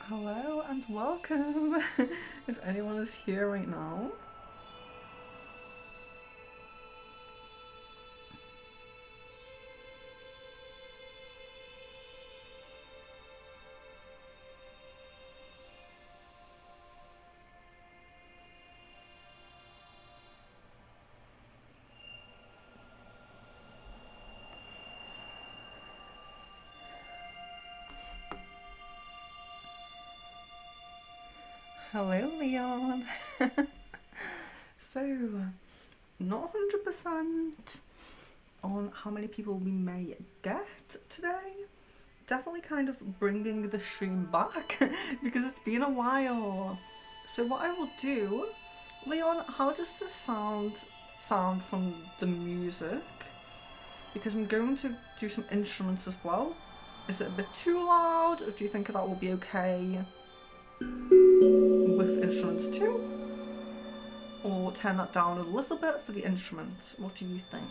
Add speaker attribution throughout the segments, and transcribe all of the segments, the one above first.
Speaker 1: Hello and welcome, if anyone is here right now. Hello, Leon. So, not 100% on how many people we may get today. Definitely kind of bringing the stream back because it's been a while. So what I will do, Leon, how does this sound from the music? Because I'm going to do some instruments as well. Is it a bit too loud, or do you think that will be okay with instruments too? Or turn that down a little bit for the instruments? What do you think?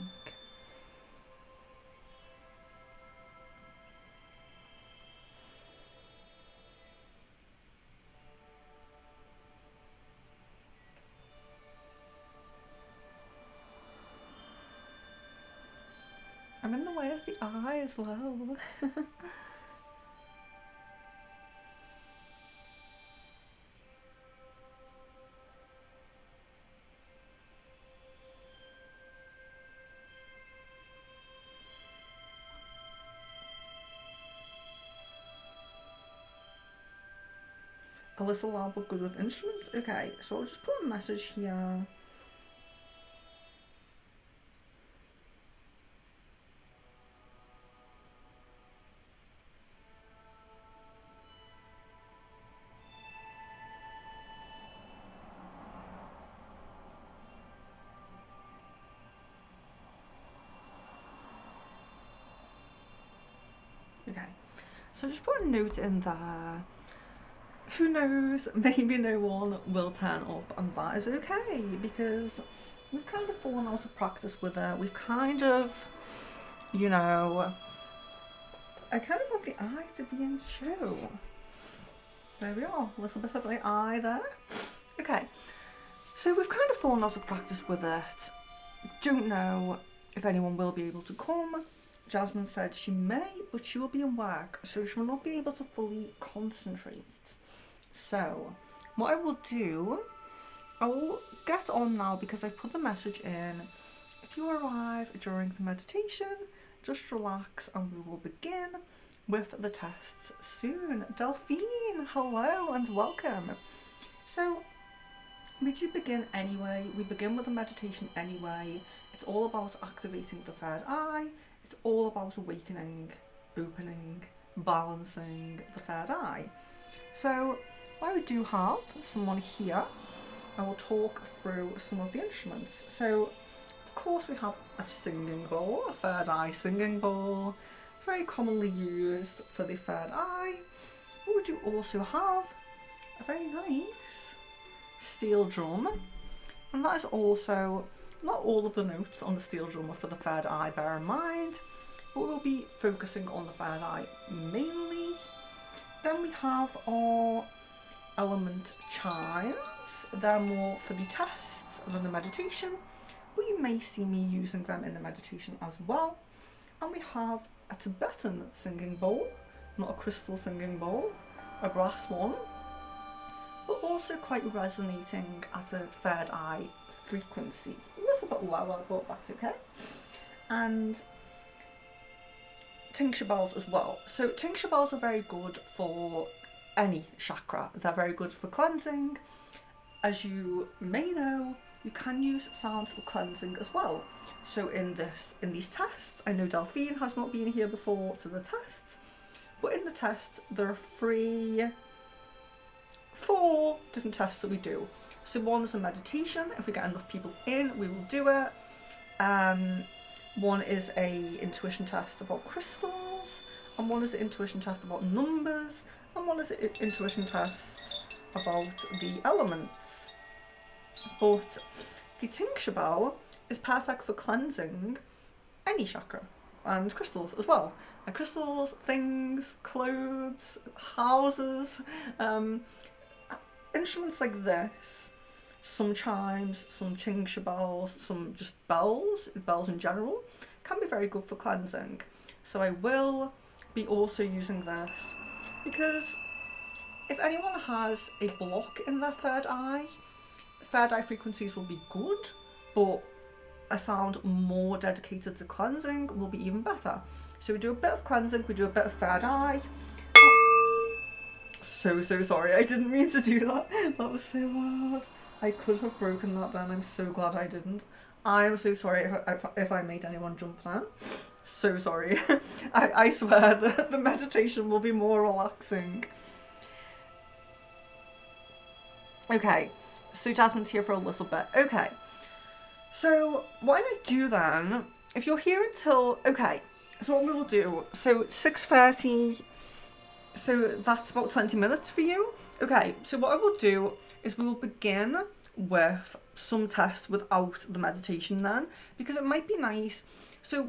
Speaker 1: I'm in the way of the eye as well. A little loud but good with instruments? Okay, so I'll just put a message here. Okay, so just put a note in there. Who knows, maybe no one will turn up, and that is okay, because we've kind of fallen out of practice with it. We've kind of, you know, I kind of want the eye to be in show. There we are, a little bit of the eye there. Okay, so we've kind of fallen out of practice with it. Don't know if anyone will be able to come. Jasmine said she may, but she will be in work, so she will not be able to fully concentrate. So, what I will do, I will get on now because I've put the message in. If you arrive during the meditation, just relax and we will begin with the tests soon. Delphine, hello and welcome. So, we do begin anyway. We begin with the meditation anyway. It's all about activating the third eye. It's all about awakening, opening, balancing the third eye. So, while we do have someone here, I will talk through some of the instruments. So, of course, we have a singing bowl, a third eye singing bowl, very commonly used for the third eye. But we do also have a very nice steel drum, and that is also not all of the notes on the steel drum are for the third eye, bear in mind, but we'll be focusing on the third eye mainly. Then we have our element chimes. They're more for the tests than the meditation, but you may see me using them in the meditation as well. And we have a Tibetan singing bowl, not a crystal singing bowl, a brass one, but also quite resonating at a third eye frequency. A little bit lower, but that's okay. And tincture bells as well. So tincture bells are very good for any chakra. They're very good for cleansing. As you may know, you can use sounds for cleansing as well. So in these tests, I know Delphine has not been here before to the tests, but in the tests there are four different tests that we do. So one is a meditation. If we get enough people in, we will do it. One is a intuition test about crystals, and one is the intuition test about numbers, and one is the intuition test about the elements. But the tincture bowl is perfect for cleansing any chakra, and crystals as well. And crystals, things, clothes, houses, instruments like this, some chimes, some tincture bowls, some just bells in general, can be very good for cleansing. So I will be also using this because if anyone has a block in their third eye frequencies will be good, but a sound more dedicated to cleansing will be even better. So we do a bit of cleansing, we do a bit of third eye. So sorry, I didn't mean to do that. That was so loud. I could have broken that then, I'm so glad I didn't. I'm so sorry if I made anyone jump then. So sorry. I swear that the meditation will be more relaxing. Okay, so Jasmine's here for a little bit. Okay, so what I might do then, if you're here until, okay, so what we will do, so 6:30, so that's about 20 minutes for you. Okay, so what I will do is we will begin with some tests without the meditation then, because it might be nice. So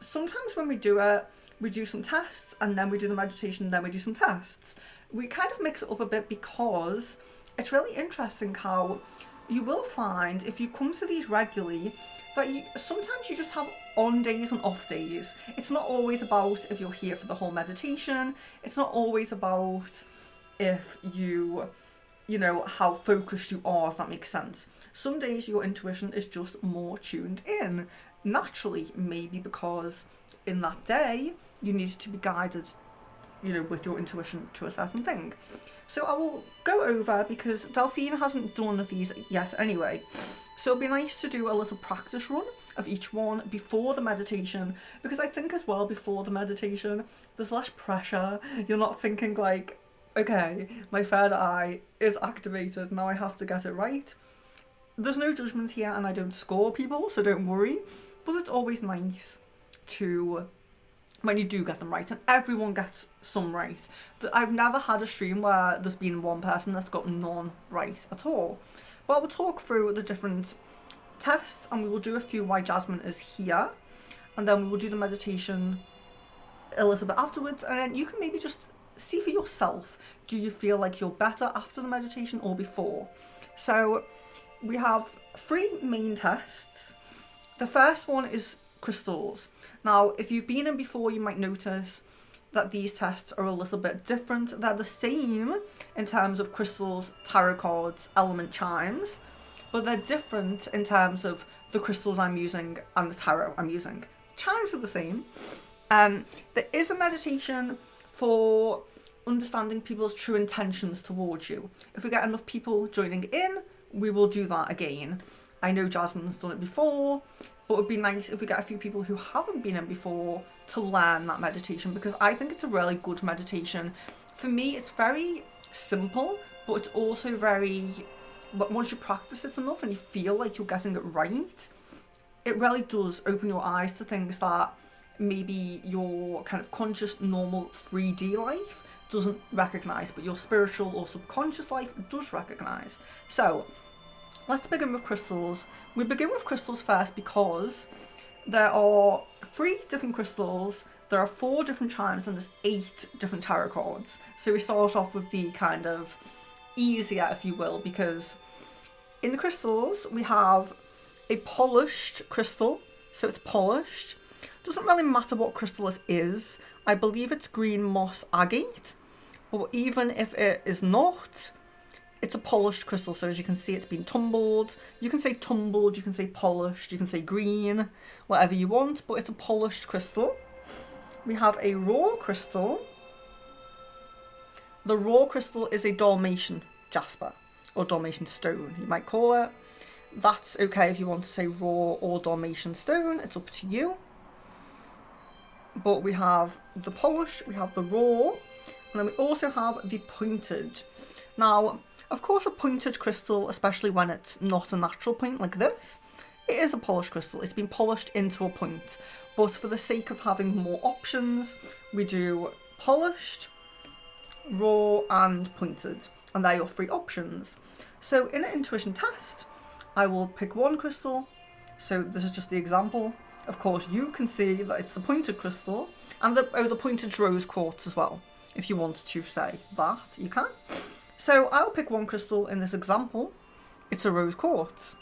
Speaker 1: sometimes when we do it, we do some tests and then we do the meditation and then we do some tests. We kind of mix it up a bit because it's really interesting how you will find if you come to these regularly that sometimes you just have on days and off days. It's not always about if you're here for the whole meditation. It's not always about if you know, how focused you are, if that makes sense. Some days your intuition is just more tuned in. Naturally, maybe because in that day you need to be guided, you know, with your intuition to a certain thing. So I will go over, because Delphine hasn't done these yet anyway, so it'll be nice to do a little practice run of each one before the meditation, because I think as well before the meditation there's less pressure. You're not thinking like, okay, my third eye is activated, now I have to get it right. There's no judgment here and I don't score people, so don't worry, but it's always nice to, when you do get them right, and everyone gets some right. I've never had a stream where there's been one person that's got none right at all. But we'll talk through the different tests and we will do a few why Jasmine is here, and then we will do the meditation a little bit afterwards, and then you can maybe just see for yourself, do you feel like you're better after the meditation or before? So we have 3 main tests. The first one is crystals. Now, if you've been in before, you might notice that these tests are a little bit different. They're the same in terms of crystals, tarot cards, element chimes, but they're different in terms of the crystals I'm using and the tarot I'm using. Chimes are the same. There is a meditation for understanding people's true intentions towards you. If we get enough people joining in, we will do that again. I know Jasmine's done it before, but it would be nice if we get a few people who haven't been in before to learn that meditation, because I think it's a really good meditation. For me, it's very simple, but it's also very, but once you practice it enough and you feel like you're getting it right, it really does open your eyes to things that maybe your kind of conscious, normal 3D life doesn't recognise, but your spiritual or subconscious life does recognise. So let's begin with crystals. We begin with crystals first because there are 3 different crystals, there are 4 different chimes, and there's 8 different tarot cards. So we start off with the kind of easier, if you will, because in the crystals we have a polished crystal, so it's polished. Doesn't really matter what crystal it is. I believe it's green moss agate, but even if it is not, it's a polished crystal. So as you can see, it's been tumbled. You can say tumbled, you can say polished, you can say green, whatever you want, but it's a polished crystal. We have a raw crystal. The raw crystal is a Dalmatian jasper, or Dalmatian stone, you might call it. That's okay if you want to say raw or Dalmatian stone, it's up to you. But we have the polished, we have the raw, and then we also have the pointed. Now, of course, a pointed crystal, especially when it's not a natural point like this, it is a polished crystal. It's been polished into a point. but for the sake of having more options, we do polished, raw and pointed, and they're your 3 options. So in an intuition test, I will pick one crystal. So this is just the example. Of course, you can see that it's the pointed crystal and the pointed rose quartz as well. If you want to say that, you can. So I'll pick one crystal in this example. It's a rose quartz.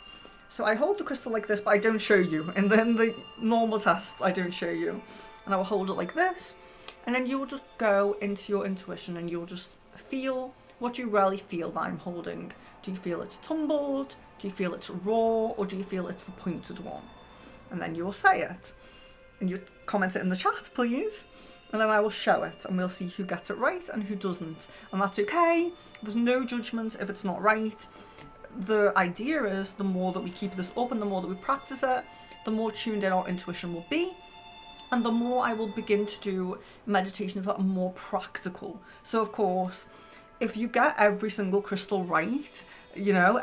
Speaker 1: So I hold the crystal like this, but I don't show you. And then the normal tests, I don't show you. And I will hold it like this. And then you'll just go into your intuition and you'll just feel what you really feel that I'm holding. Do you feel it's tumbled? Do you feel it's raw? Or do you feel it's the pointed one? And then you will say it. And you comment it in the chat, please. And then I will show it and we'll see who gets it right and who doesn't. And that's okay. There's no judgment if it's not right. The idea is the more that we keep this up and the more that we practice it, the more tuned in our intuition will be. And the more I will begin to do meditations that are more practical. So of course, if you get every single crystal right, you know,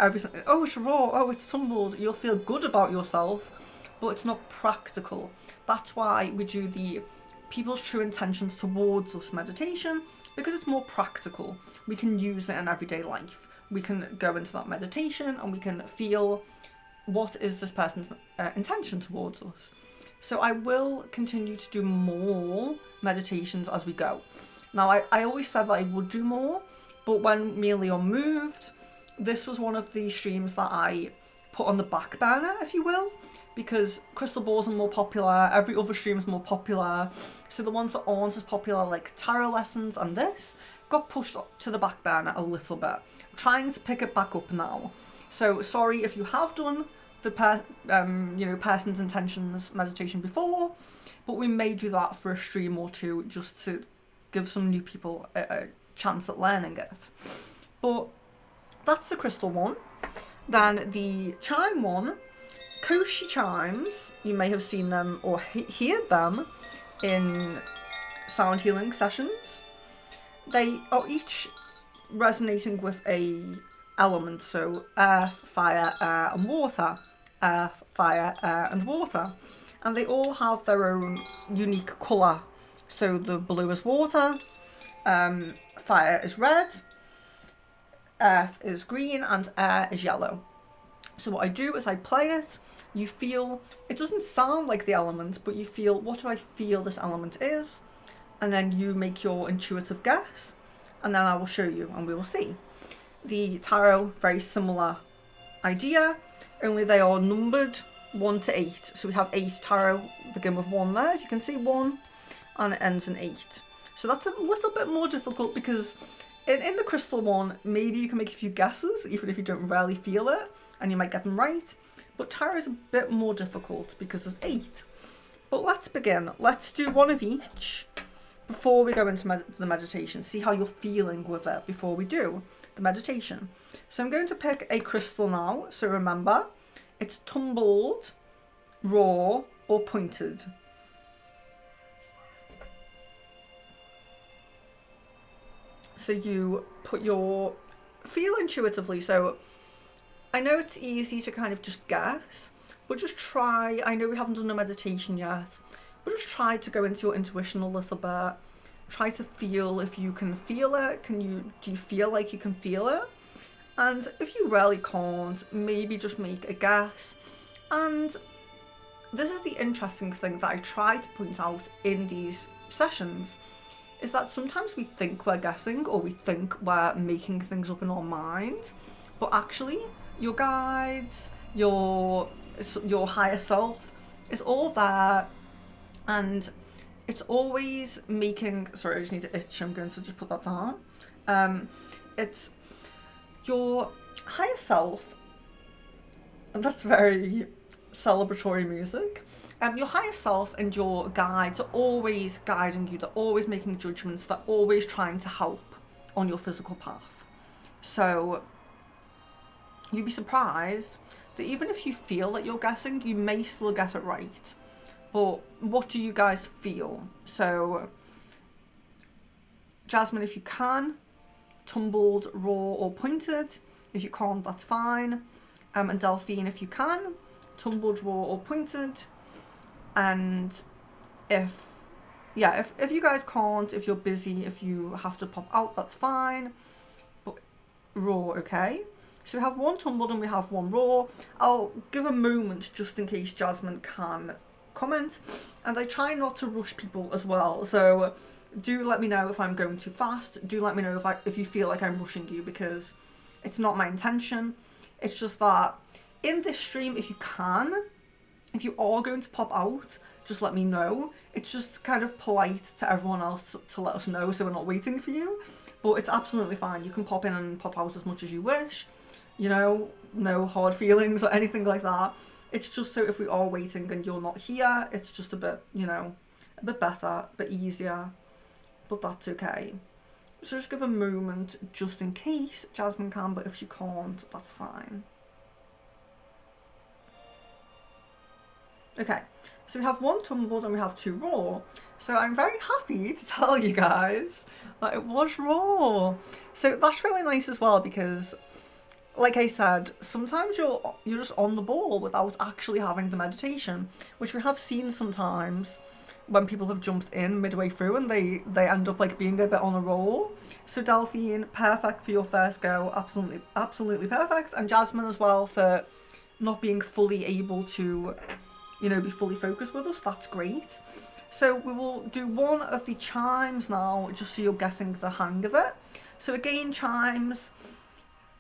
Speaker 1: oh, it's raw, oh, it's tumbled, you'll feel good about yourself, but it's not practical. That's why we do the people's true intentions towards us meditation, because it's more practical. We can use it in everyday life. We can go into that meditation and we can feel what is this person's intention towards us. So I will continue to do more meditations as we go. Now, I always said that I would do more, but when me and Leon moved, this was one of the streams that I put on the back burner, if you will, because crystal balls are more popular, every other stream is more popular. So the ones that aren't as popular, like tarot lessons and this, got pushed to the back burner a little bit. I'm trying to pick it back up now. So sorry if you have done the person's intentions meditation before, but we may do that for a stream or two just to give some new people a chance at learning it. But that's the crystal one. Then the chime one, Koshi chimes, you may have seen them or heard them in sound healing sessions. They are each resonating with a element, so earth, fire, air and water. Earth, fire, air and water. And they all have their own unique colour. So the blue is water, fire is red, earth is green and air is yellow. So what I do is I play it, you feel, it doesn't sound like the element, but you feel, what do I feel this element is? And then you make your intuitive guess, and then I will show you and we will see. The tarot, very similar idea, only they are numbered 1 to 8. So we have 8 tarot, begin with 1 there, if you can see 1, and it ends in 8. So that's a little bit more difficult because in the crystal one, maybe you can make a few guesses, even if you don't really feel it, and you might get them right. But tarot is a bit more difficult because there's 8. But let's begin. Let's do one of each before we go into the meditation. See how you're feeling with it before we do the meditation. So I'm going to pick a crystal now. So remember, it's tumbled, raw, or pointed. So you put your feel intuitively. So I know it's easy to kind of just guess, but just try. I know we haven't done a meditation yet, but just try to go into your intuition a little bit. Try to feel if you can feel it. Do you feel like you can feel it? And if you really can't, maybe just make a guess. And this is the interesting thing that I try to point out in these sessions, is that sometimes we think we're guessing or we think we're making things up in our mind, but actually your guides, your higher self is all there, and it's always making, sorry, I just need to itch, I'm going to just put that down. It's your higher self, and that's very celebratory music. Your higher self and your guides are always guiding you, they're always making judgments, they're always trying to help on your physical path. So you'd be surprised that even if you feel that you're guessing, you may still get it right. But what do you guys feel? So Jasmine, if you can, tumbled, raw or pointed. If you can't, that's fine. And Delphine, if you can, tumbled, raw or pointed. And if yeah, if you guys can't, if you're busy, if you have to pop out, that's fine. But raw, okay? So we have one tumbled and we have one raw. I'll give a moment just in case Jasmine can comment, and I try not to rush people as well. So do let me know if I'm going too fast. Do let me know if you feel like I'm rushing you, because it's not my intention. It's just that in this stream, if you are going to pop out, just let me know. It's just kind of polite to everyone else to let us know, so we're not waiting for you. But it's absolutely fine. You can pop in and pop out as much as you wish. You know, no hard feelings or anything like that. It's just so if we are waiting and you're not here, it's just a bit, you know, a bit better, a bit easier. But that's okay. So just give a moment just in case Jasmine can, but if she can't, that's fine. Okay, so we have one tumbled and we have two raw. So I'm very happy to tell you guys that it was raw. So that's really nice as well, because like I said, sometimes you're just on the ball without actually having the meditation, which we have seen sometimes when people have jumped in midway through and they end up like being a bit on a roll. So Delphine, perfect for your first go, absolutely perfect. And Jasmine as well for not being fully able to, you know, be fully focused with us. That's great. So we will do one of the chimes now, just so you're getting the hang of it. So again, chimes,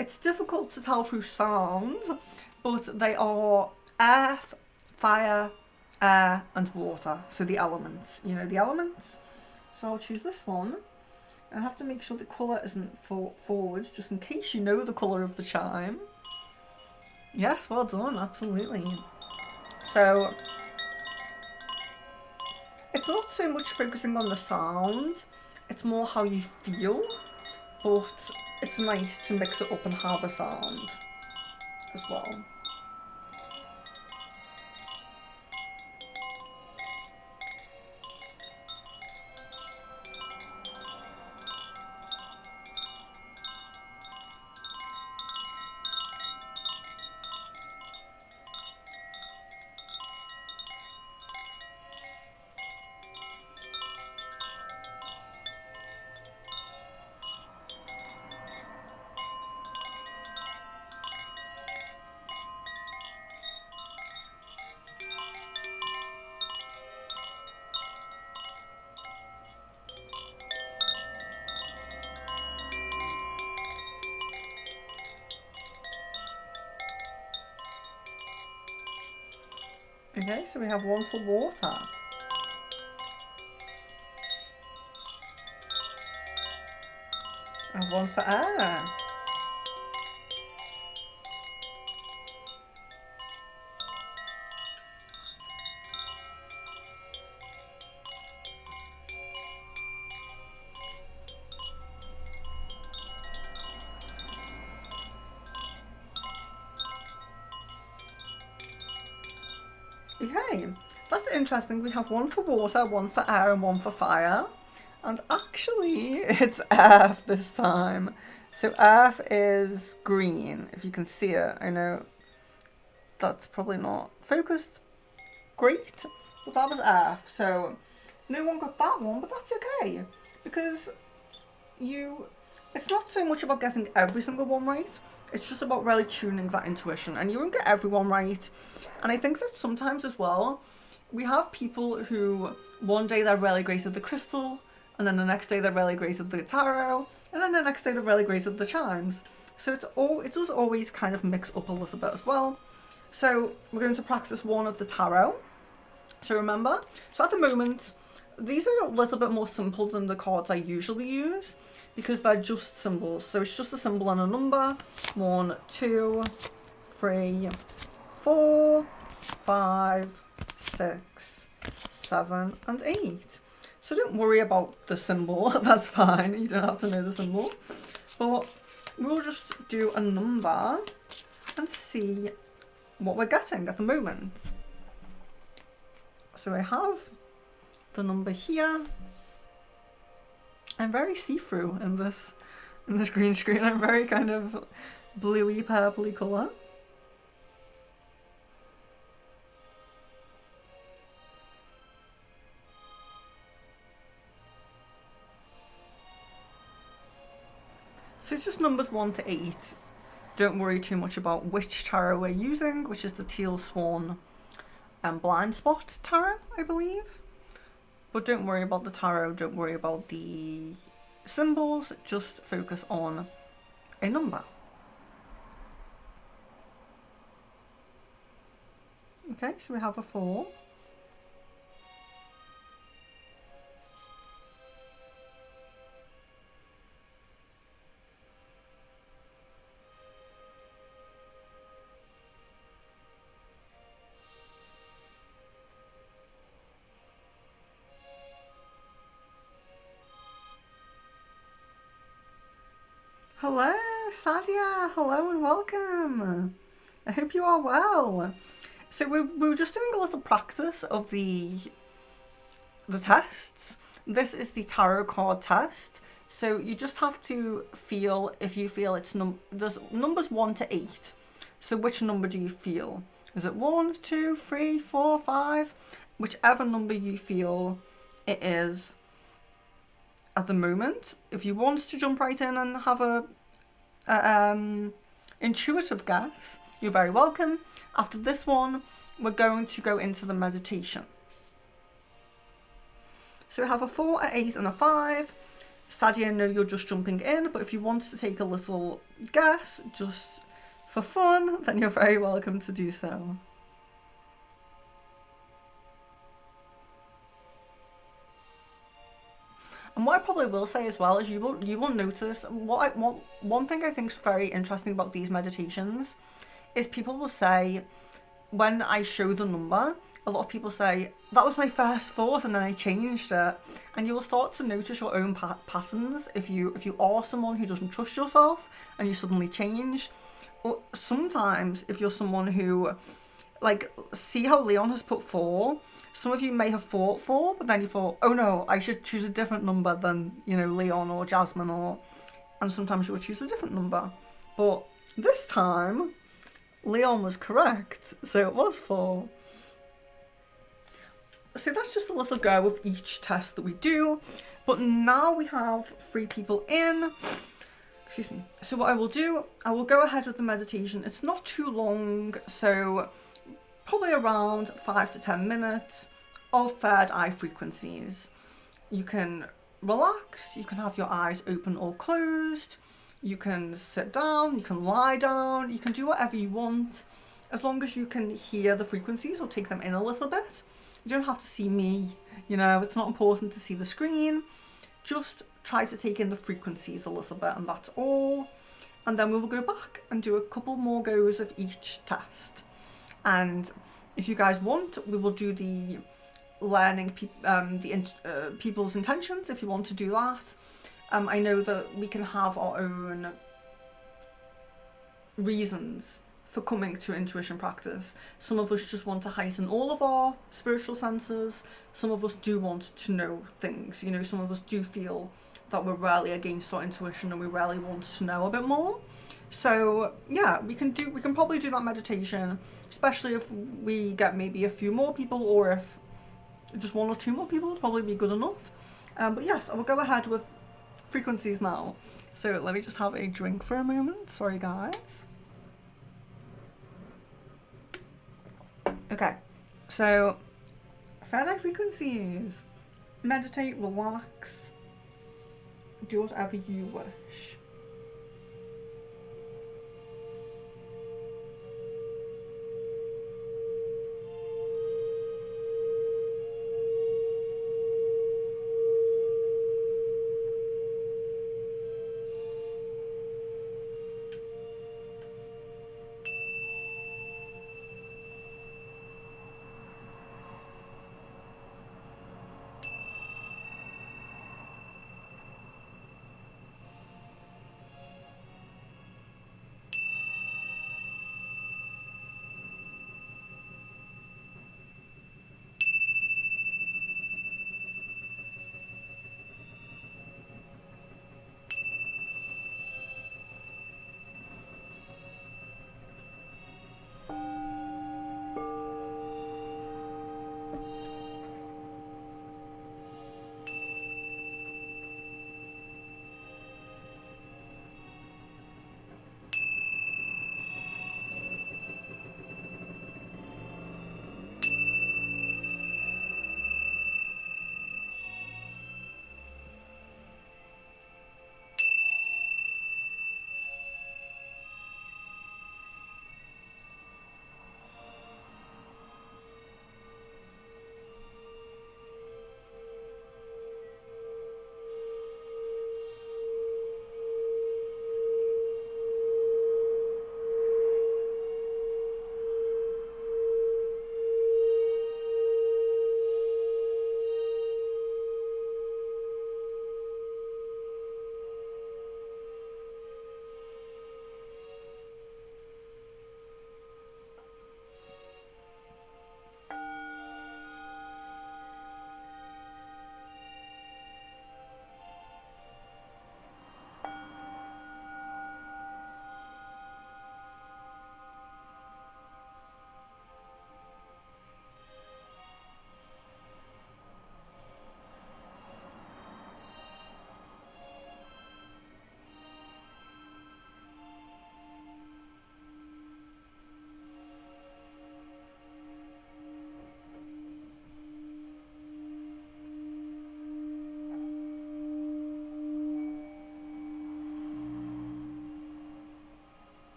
Speaker 1: it's difficult to tell through sounds, but they are earth, fire, air and water. So the elements, you know, the elements. So I'll choose this one. I have to make sure the colour isn't forward, just in case you know the colour of the chime. Yes, well done, absolutely. So it's not so much focusing on the sound, it's more how you feel, but it's nice to mix it up and have a sound as well. Okay, so we have one for water. And one for air. Okay, that's interesting. We have one for water, one for air, and one for fire. And actually, it's earth this time. So earth is green, if you can see it. I know that's probably not focused great, but that was earth. So no one got that one, but that's okay. Because it's not so much about getting every single one right. It's just about really tuning that intuition, and you won't get everyone right. And I think that sometimes as well, we have people who one day they're really great at the crystal, and then the next day they're really great at the tarot, and then the next day they're really great at the chimes. So it does always kind of mix up a little bit as well. So we're going to practice one of the tarot. So remember, so at the moment, these are a little bit more simple than the cards I usually use, because they're just symbols. So it's just a symbol and a number. 1, 2, 3, 4, 5, 6, 7, and 8. So don't worry about the symbol, that's fine, you don't have to know the symbol. But we'll just do a number and see what we're getting at the moment. So I have the number here. I'm very see-through in this green screen. I'm very kind of bluey, purpley colour. So it's just numbers 1 to 8. Don't worry too much about which tarot we're using, which is the Teal Swan and Blind Spot tarot, I believe. But don't worry about the tarot, don't worry about the symbols, just focus on a number. Okay, so we have a 4. Hello, Sadia. Hello and welcome. I hope you are well. So we were just doing a little practice of the tests. This is the tarot card test. So you just have to feel if you feel it's there's numbers 1 to 8. So which number do you feel? Is it 1, 2, 3, 4, 5? Whichever number you feel it is at the moment. If you want to jump right in and have a intuitive guess, you're very welcome. After this one, we're going to go into the meditation. So we have a 4, an 8 and a 5. Sadia, I know you're just jumping in, but if you want to take a little guess just for fun, then you're very welcome to do so. And what I probably will say as well is you will notice one thing I think is very interesting about these meditations is people will say, when I show the number, a lot of people say, that was my first thought and then I changed it. And you will start to notice your own patterns if you are someone who doesn't trust yourself and you suddenly change. Or sometimes if you're someone who, like, see how Leon has put 4. Some of you may have thought 4, but then you thought, oh no, I should choose a different number than, you know, Leon or Jasmine, and sometimes you would choose a different number. But this time, Leon was correct, so it was 4. So that's just a little go of each test that we do. But now we have 3 people in. Excuse me. So what I will do, I will go ahead with the meditation. It's not too long, so probably around 5 to 10 minutes of third eye frequencies. You can relax, you can have your eyes open or closed, you can sit down, you can lie down, you can do whatever you want, as long as you can hear the frequencies or take them in a little bit. You don't have to see me, you know, it's not important to see the screen. Just try to take in the frequencies a little bit, and that's all. And then we will go back and do a couple more goes of each test. And if you guys want, we will do the learning people's intentions if you want to do that. I know that we can have our own reasons for coming to intuition practice. Some of us just want to heighten all of our spiritual senses. Some of us do want to know things. You know, some of us do feel that we're really against our intuition and we really want to know a bit more. So yeah, we can probably do that meditation, especially if we get maybe a few more people, or if just 1 or 2 more people would probably be good enough. But yes, I will go ahead with frequencies now. So let me just have a drink for a moment. Sorry guys. Okay, so third eye frequencies. Meditate, relax, do whatever you wish.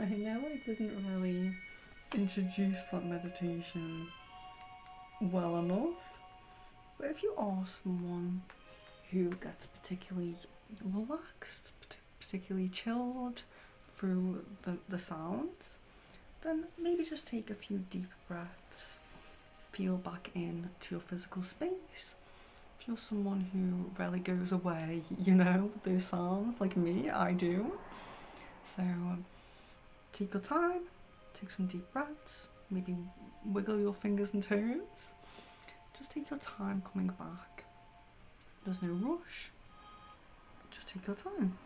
Speaker 1: I know I didn't really introduce that meditation well enough, but if you are someone who gets particularly relaxed, particularly chilled through the sounds, then maybe just take a few deep breaths, feel back in to your physical space. If you're someone who rarely goes away, you know, with those sounds, like me, I do. So take your time, take some deep breaths, maybe wiggle your fingers and toes. Just take your time coming back. There's no rush. Just take your time.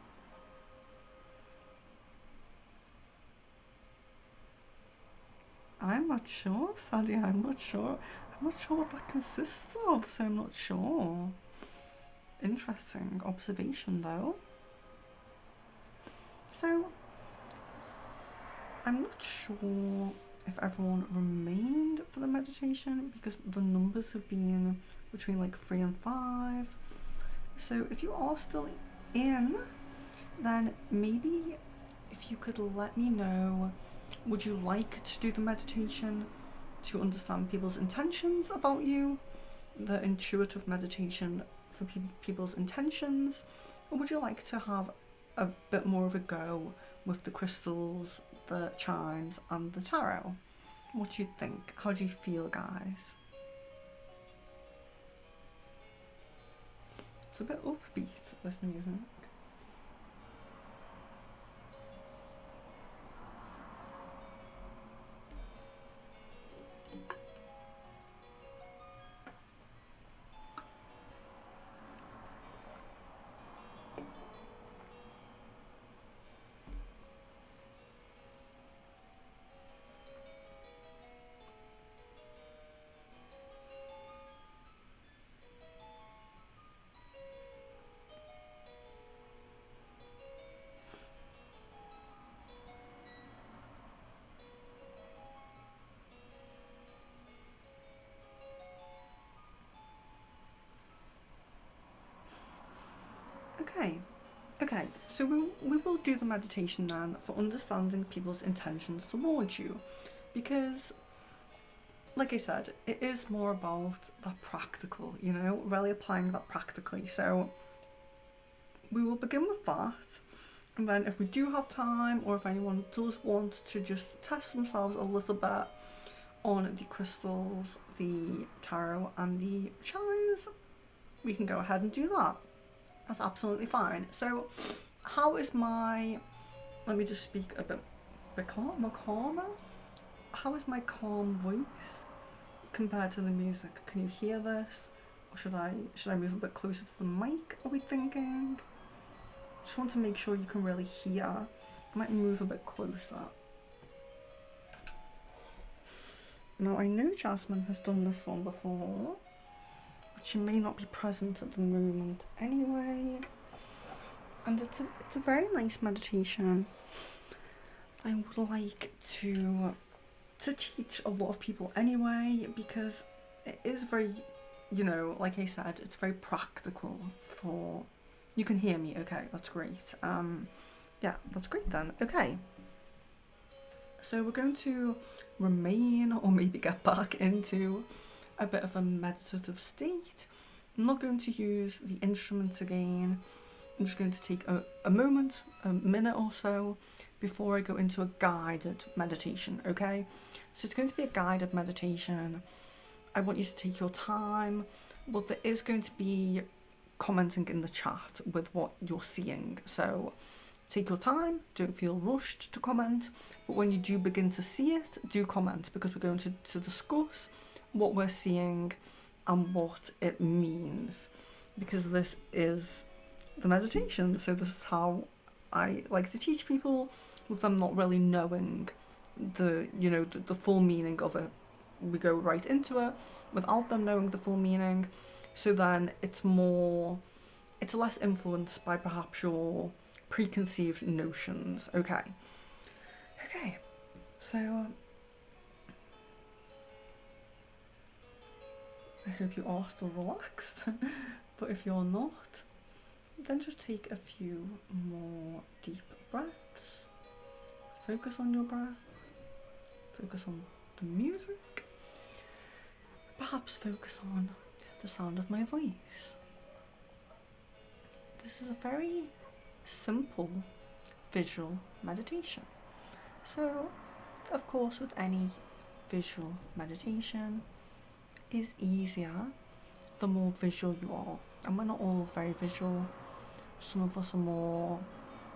Speaker 1: I'm not sure, Sadie, I'm not sure. I'm not sure what that consists of, so I'm not sure. Interesting observation though. So, I'm not sure if everyone remained for the meditation because the numbers have been between like 3 and 5. So if you are still in, then maybe if you could let me know, would you like to do the meditation to understand people's intentions about you, the intuitive meditation for people's intentions, or would you like to have a bit more of a go with the crystals, the chimes and the tarot? What do you think? How do you feel, guys? It's a bit upbeat, this music. Okay, so we will do the meditation then for understanding people's intentions towards you, because like I said, it is more about that practical, you know, really applying that practically. So we will begin with that, and then if we do have time, or if anyone does want to just test themselves a little bit on the crystals, the tarot and the chimes, we can go ahead and do that. That's absolutely fine. So how is my, let me just speak a bit more calmer. How is my calm voice compared to the music? Can you hear this? Or should I move a bit closer to the mic, are we thinking? Just want to make sure you can really hear. I might move a bit closer. Now I know Jasmine has done this one before, but she may not be present at the moment anyway. And it's a very nice meditation. I would like to teach a lot of people anyway, because it is very, you know, like I said, it's very practical for, you can hear me, okay, that's great. Yeah, that's great then, okay. So we're going to remain, or maybe get back into a bit of a meditative state. I'm not going to use the instruments again. I'm just going to take a moment, a minute or so, before I go into a guided meditation, okay? So it's going to be a guided meditation. I want you to take your time, but there is going to be commenting in the chat with what you're seeing. So take your time, don't feel rushed to comment, but when you do begin to see it, do comment, because we're going to discuss what we're seeing and what it means, because this is the meditation. So this is how I like to teach people, with them not really knowing the, you know, the full meaning of it. We go right into it without them knowing the full meaning, so then it's less influenced by perhaps your preconceived notions. Okay, so I hope you are still relaxed, but if you're not, then just take a few more deep breaths. Focus on your breath. Focus on the music. Perhaps focus on the sound of my voice. This is a very simple visual meditation. So, of course, with any visual meditation, is easier the more visual you are. And we're not all very visual. Some of us are more,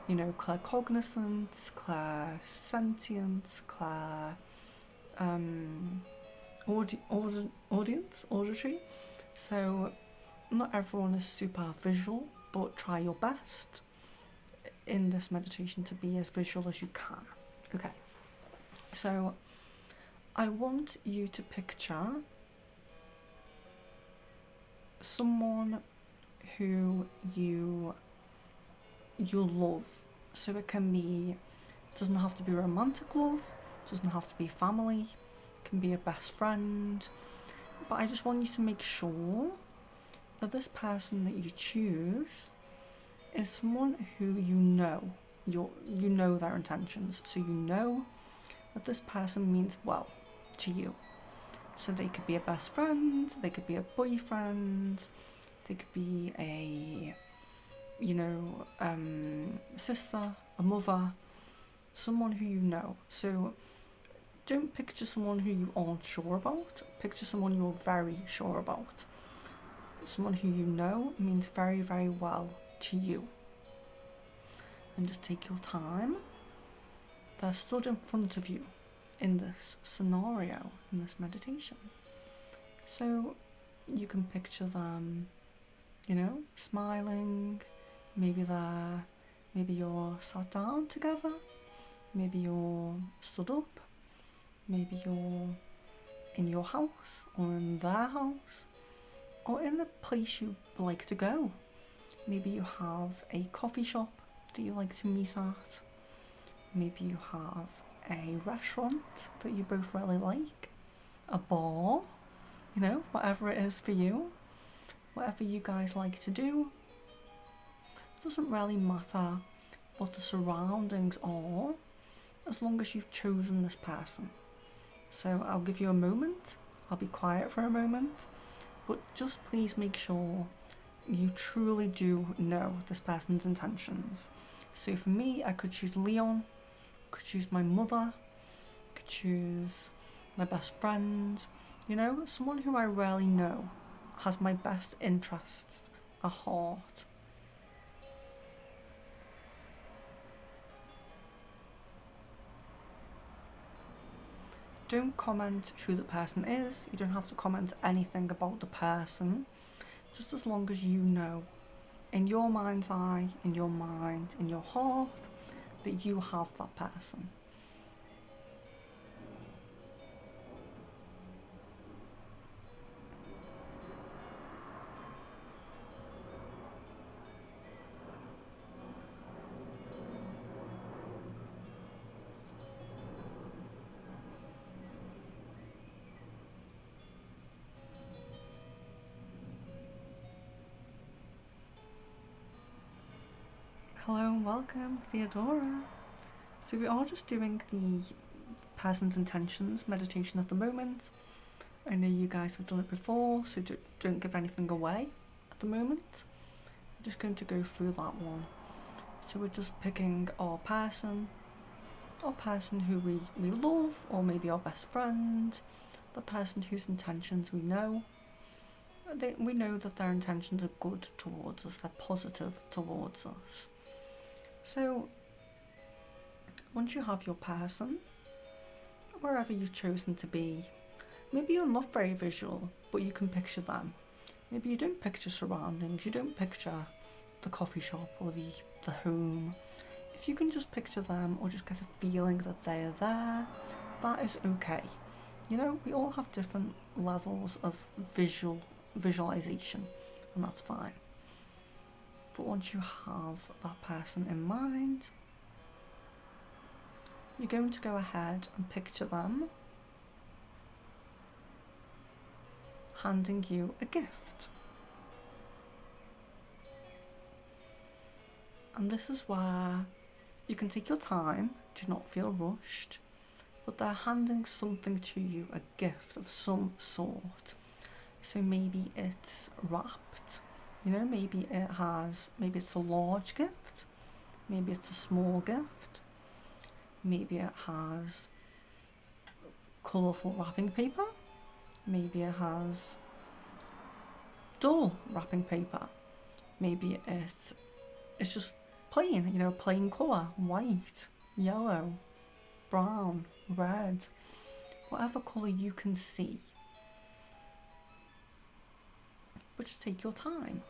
Speaker 1: claircognizant, clairsentient, auditory. So not everyone is super visual, but try your best in this meditation to be as visual as you can. Okay, so I want you to picture someone who you love. So it doesn't have to be romantic love, doesn't have to be family, it can be a best friend, but I just want you to make sure that this person that you choose is someone who you know their intentions, so you know that this person means well to you. So they could be a best friend, they could be a boyfriend, they could be a sister, a mother, someone who you know. So don't picture someone who you aren't sure about, picture someone you're very sure about. Someone who you know means very, very well to you. And just take your time. They're stood in front of you in this scenario, in this meditation. So you can picture them, smiling. Maybe you're sat down together. Maybe you're stood up. Maybe you're in your house or in their house or in the place you like to go. Maybe you have a coffee shop that you like to meet at. Maybe you have a restaurant that you both really like. A bar, whatever it is for you. Whatever you guys like to do. It doesn't really matter what the surroundings are, as long as you've chosen this person. So I'll give you a moment, I'll be quiet for a moment, but just please make sure you truly do know this person's intentions. So for me, I could choose Leon, could choose my mother, could choose my best friend, someone who I really know has my best interests at heart. Don't comment who the person is. You don't have to comment anything about the person, just as long as you know in your mind's eye, in your mind, in your heart, that you have that person. Hello and welcome, Theodora. So we are just doing the person's intentions meditation at the moment. I know you guys have done it before, so don't give anything away at the moment. I'm just going to go through that one. So we're just picking our person who we love, or maybe our best friend, the person whose intentions we know. We know that their intentions are good towards us, they're positive towards us. So once you have your person, wherever you've chosen to be, maybe you're not very visual, but you can picture them. Maybe you don't picture surroundings, you don't picture the coffee shop or the home. If you can just picture them or just get a feeling that they're there, that is okay. We all have different levels of visualization, and that's fine. But once you have that person in mind, you're going to go ahead and picture them handing you a gift. And this is where you can take your time Do not feel rushed. But they're handing something to you, a gift of some sort. So maybe it's wrapped, maybe it's a large gift, maybe it's a small gift, maybe it has colourful wrapping paper, maybe it has dull wrapping paper, maybe it's just plain, plain colour, white, yellow, brown, red, whatever colour you can see. But just take your time,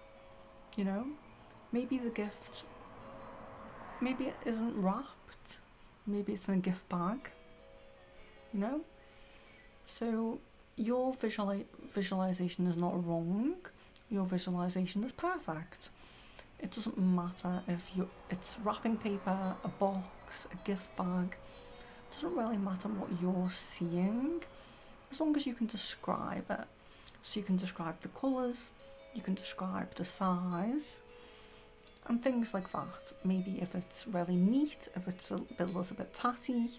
Speaker 1: maybe the gift, maybe it isn't wrapped, maybe it's in a gift bag, so your visualization is not wrong, your visualization is perfect. It doesn't matter if it's wrapping paper, a box, a gift bag. It doesn't really matter what you're seeing, as long as you can describe it. So you can describe the colours, you can describe the size, and things like that. Maybe if it's really neat, if it's a little bit tatty,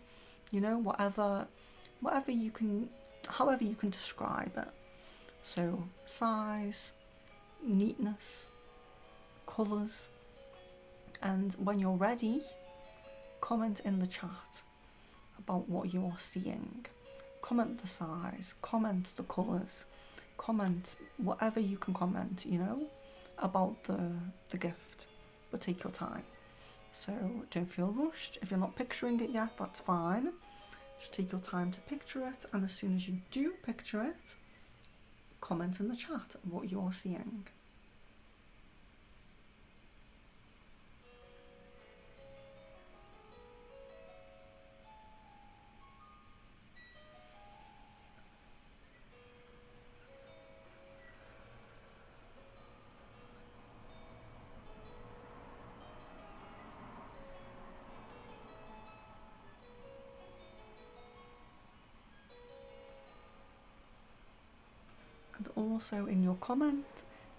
Speaker 1: whatever you can, however you can describe it. So size, neatness, colours, and when you're ready, comment in the chat about what you're seeing. Comment the size, comment the colours, comment whatever you can comment, about the gift, but take your time. So don't feel rushed. If you're not picturing it yet, that's fine. Just take your time to picture it, and as soon as you do picture it, comment in the chat what you're seeing. And also in your comment,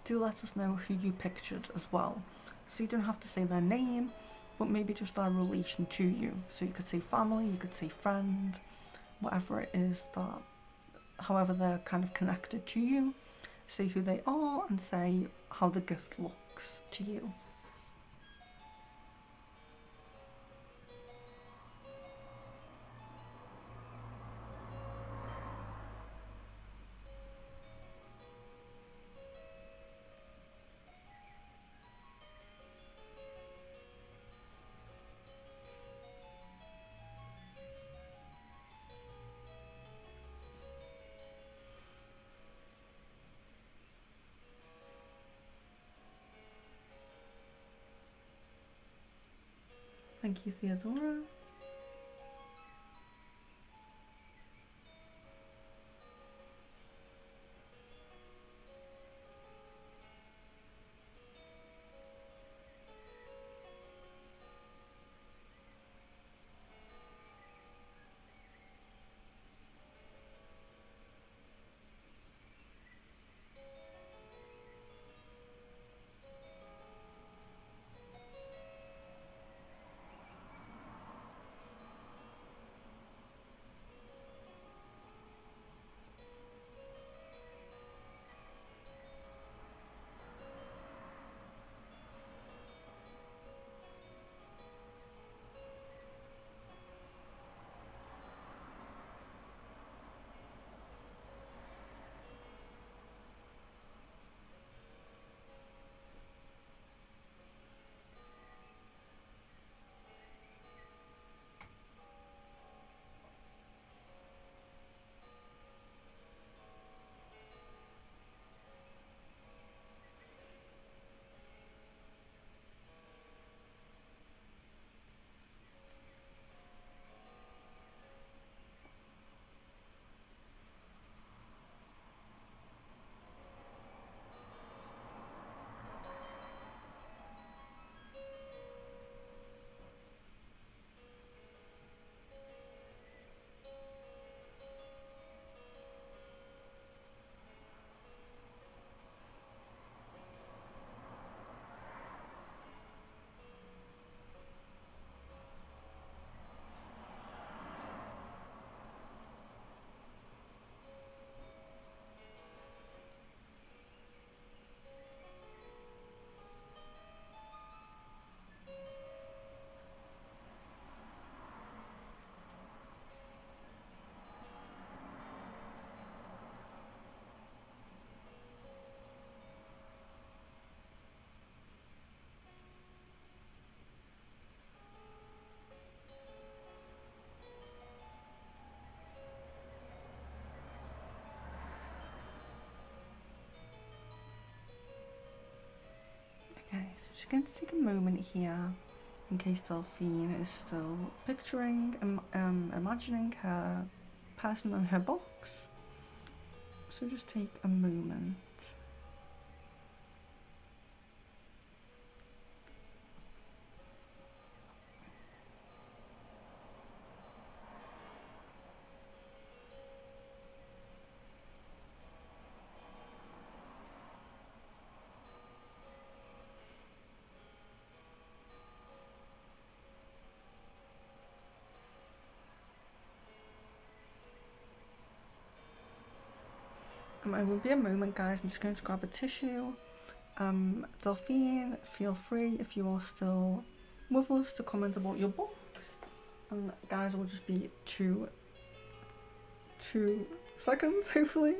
Speaker 1: do let us know who you pictured as well. So you don't have to say their name, but maybe just their relation to you. So you could say family, you could say friend, whatever it is that, however they're kind of connected to you. Say who they are and say how the gift looks to you. Thank you, Theodora. Just going to take a moment here, in case Delphine is still picturing, imagining her person in her box. So just take a moment. It will be a moment, guys. I'm just going to grab a tissue. Delphine, feel free if you are still with us to comment about your box. And guys, it will just be two seconds, hopefully.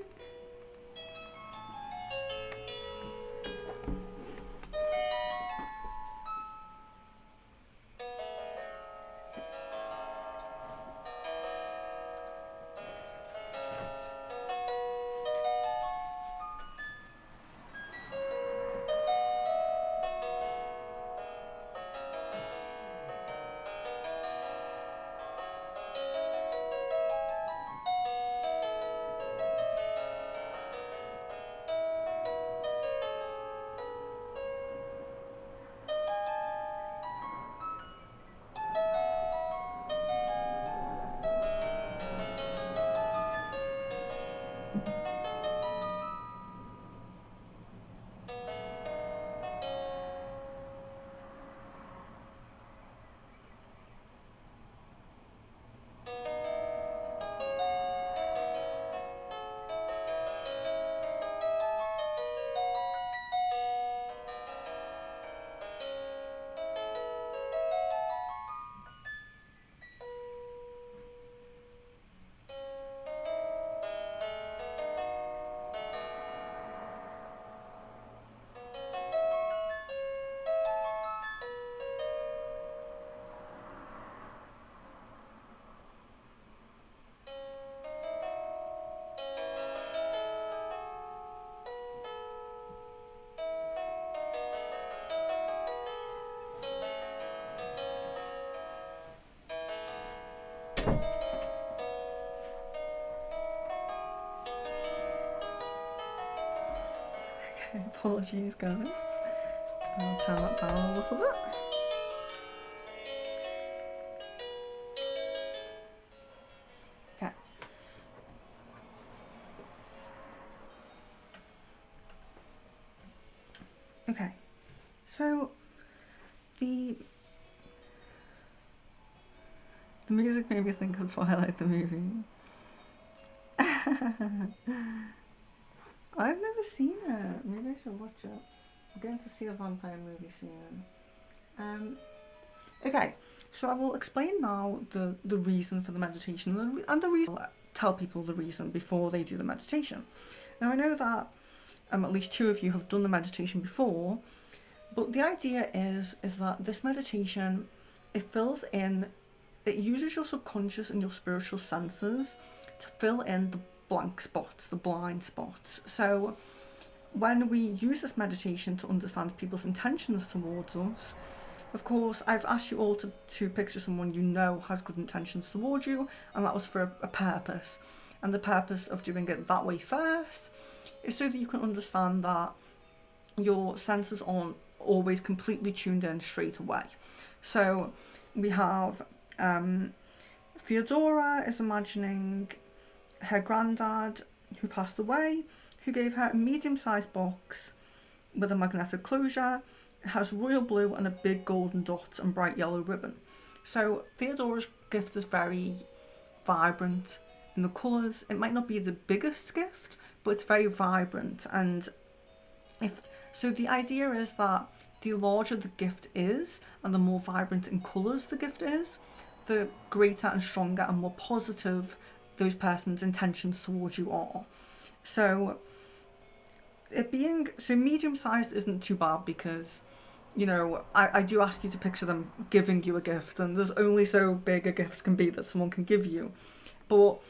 Speaker 1: Apologies, guys. I'll turn that down a little bit. Okay. Okay. So the music made me think of Twilight the movie. I've never seen it. Maybe I should watch it. I'm going to see a vampire movie soon. Okay, so I will explain now the reason for the meditation and the reason. Tell people the reason before they do the meditation. Now I know that at least 2 of you have done the meditation before, but the idea is that this meditation, it uses your subconscious and your spiritual senses to fill in the blank spots, the blind spots. So when we use this meditation to understand people's intentions towards us, of course, I've asked you all to picture someone you know has good intentions towards you, and that was for a purpose. And the purpose of doing it that way first is so that you can understand that your senses aren't always completely tuned in straight away. So we have Theodora is imagining her granddad, who passed away, who gave her a medium-sized box with a magnetic closure. It has royal blue and a big golden dot and bright yellow ribbon. So Theodora's gift is very vibrant in the colours. It might not be the biggest gift, but it's very vibrant. And so the idea is that the larger the gift is and the more vibrant in colours the gift is, the greater and stronger and more positive those person's intentions towards you are. So medium-sized isn't too bad, because I do ask you to picture them giving you a gift, and there's only so big a gift can be that someone can give you. But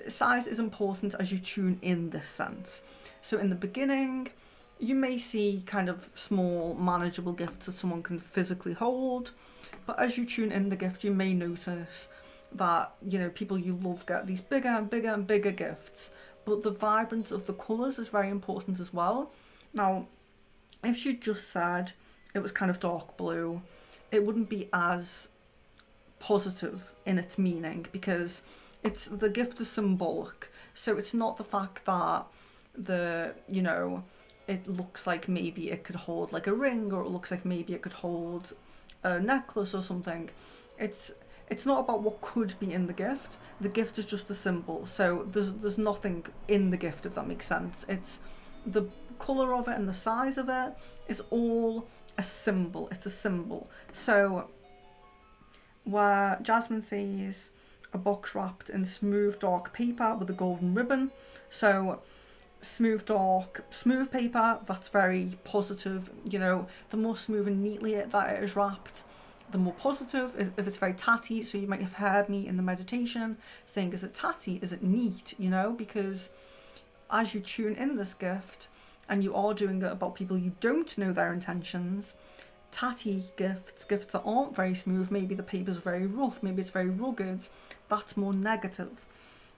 Speaker 1: size is important as you tune in this sense. So in the beginning, you may see kind of small, manageable gifts that someone can physically hold, but as you tune in the gift, you may notice that, you know, people you love get these bigger and bigger and bigger gifts, but the vibrance of the colours is very important as well. Now, if she just said it was kind of dark blue, it wouldn't be as positive in its meaning, because the gift is symbolic. So it's not the fact that it looks like maybe it could hold like a ring, or it looks like maybe it could hold a necklace or something. It's not about what could be in the gift. The gift is just a symbol. So there's nothing in the gift, if that makes sense. It's the colour of it and the size of it is all a symbol. It's a symbol. So where Jasmine says a box wrapped in smooth dark paper with a golden ribbon. So smooth paper, that's very positive. You know, the more smooth and neatly that it is wrapped, the more positive. If it's very tatty, so you might have heard me in the meditation saying, is it tatty, is it neat, you know, because as you tune in this gift and you are doing it about people you don't know their intentions, tatty gifts that aren't very smooth, maybe the paper's very rough, maybe it's very rugged, that's more negative.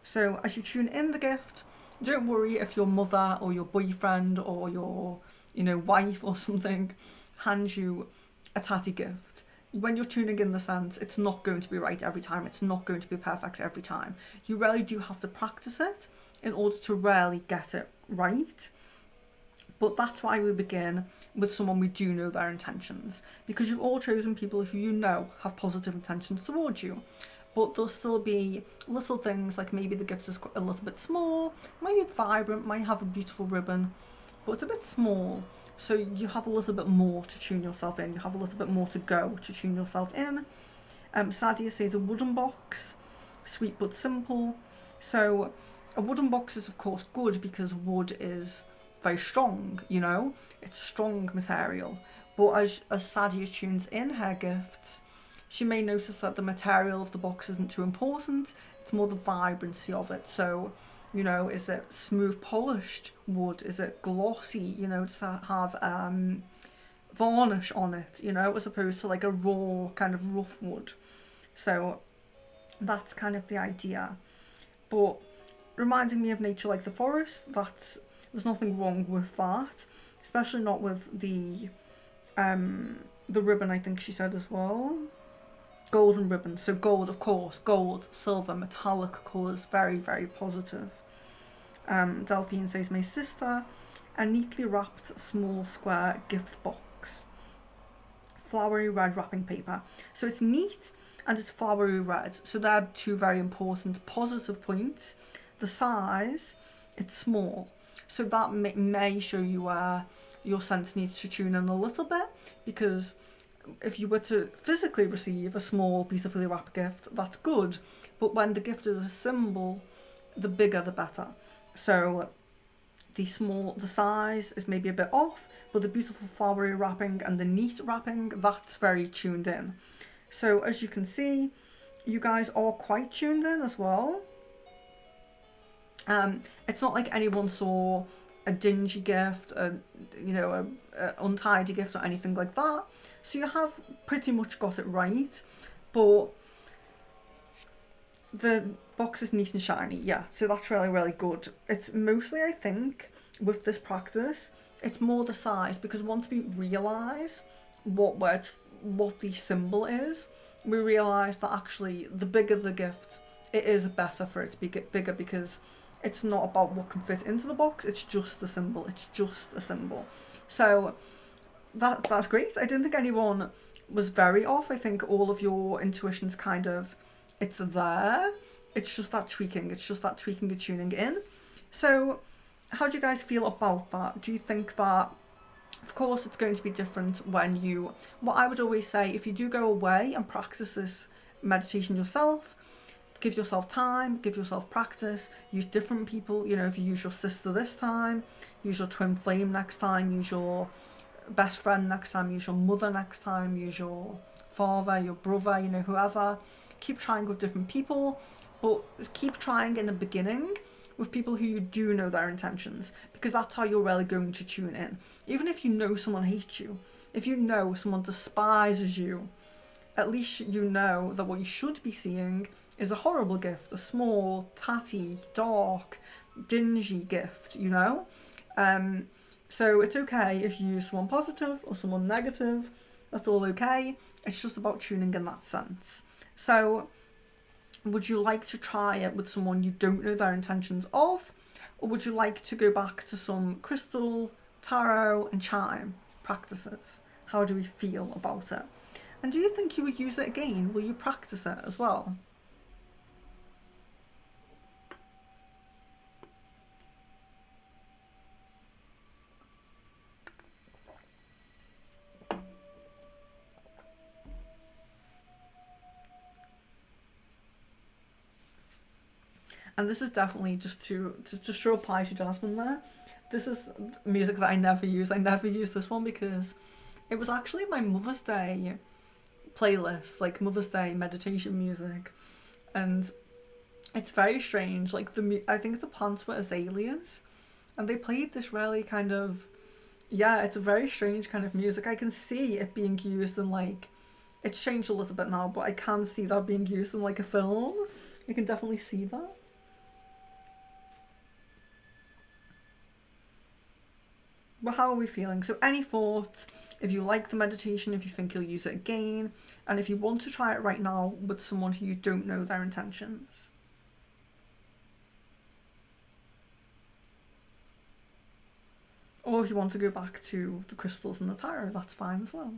Speaker 1: So as you tune in the gift, don't worry if your mother or your boyfriend or your, you know, wife or something hands you a tatty gift. When you're tuning in the sense, it's not going to be right every time. It's not going to be perfect every time. You really do have to practice it in order to really get it right. But that's why we begin with someone we do know their intentions, because you've all chosen people who you know have positive intentions towards you. But there'll still be little things like maybe the gift is a little bit small, might be vibrant, might have a beautiful ribbon, but it's a bit small. So you have a little bit more to tune yourself in. You have a little bit more to go to tune yourself in. Sadia says a wooden box, sweet but simple. So a wooden box is of course good because wood is very strong, you know, it's strong material. But as Sadia tunes in her gifts, she may notice that the material of the box isn't too important, it's more the vibrancy of it. So, you know, is it smooth polished wood? Is it glossy, you know, does it have varnish on it, you know, as opposed to like a raw kind of rough wood. So that's kind of the idea. But reminding me of nature like the forest, there's nothing wrong with that, especially not with the ribbon, I think she said as well. Golden ribbon, so gold, of course, gold, silver, metallic colours, very, very positive. Delphine says, my sister, a neatly wrapped small square gift box, flowery red wrapping paper. So it's neat and it's flowery red, so they're two very important positive points. The size, it's small, so that may show you where your sense needs to tune in a little bit, because if you were to physically receive a small beautifully wrapped gift, that's good, but when the gift is a symbol, the bigger the better. So the size is maybe a bit off, but the beautiful flowery wrapping and the neat wrapping, that's very tuned in. So as you can see, you guys are quite tuned in as well. It's not like anyone saw a dingy gift, an untidy gift or anything like that. So you have pretty much got it right, but the box is neat and shiny, yeah, so that's really, really good. It's mostly, I think, with this practice, it's more the size, because once we realise what the symbol is, we realise that actually the bigger the gift, it is better for it to be bigger, because it's not about what can fit into the box, it's just a symbol, it's just a symbol. So that's great. I don't think anyone was very off. I think all of your intuitions kind of, it's there. It's just that tweaking. It's just that tweaking and tuning in. So how do you guys feel about that? Do you think that, of course, it's going to be different when what I would always say, if you do go away and practice this meditation yourself, give yourself time, give yourself practice, use different people. You know, if you use your sister this time, use your twin flame next time, use your best friend next time, use your mother next time, use your father, your brother, you know, whoever. Keep trying with different people, but keep trying in the beginning with people who you do know their intentions, because that's how you're really going to tune in. Even if you know someone hates you, if you know someone despises you, at least you know that what you should be seeing is a horrible gift, a small, tatty, dark, dingy gift, you know? So it's okay if you use someone positive or someone negative, that's all okay. It's just about tuning in that sense. So would you like to try it with someone you don't know their intentions of? Or would you like to go back to some crystal, tarot and chime practices? How do we feel about it? And do you think you would use it again? Will you practice it as well? And this is definitely just to reply to Jasmine there. This is music that I never use. I never use this one because it was actually my Mother's Day playlist, like Mother's Day meditation music. And it's very strange. Like I think the plants were azaleas, and they played this really kind of, yeah, it's a very strange kind of music. I can see it being used in like, it's changed a little bit now, but I can see that being used in like a film. I can definitely see that. But how are we feeling? So any thoughts, if you like the meditation, if you think you'll use it again, and if you want to try it right now with someone who you don't know their intentions. Or if you want to go back to the crystals and the tarot, that's fine as well.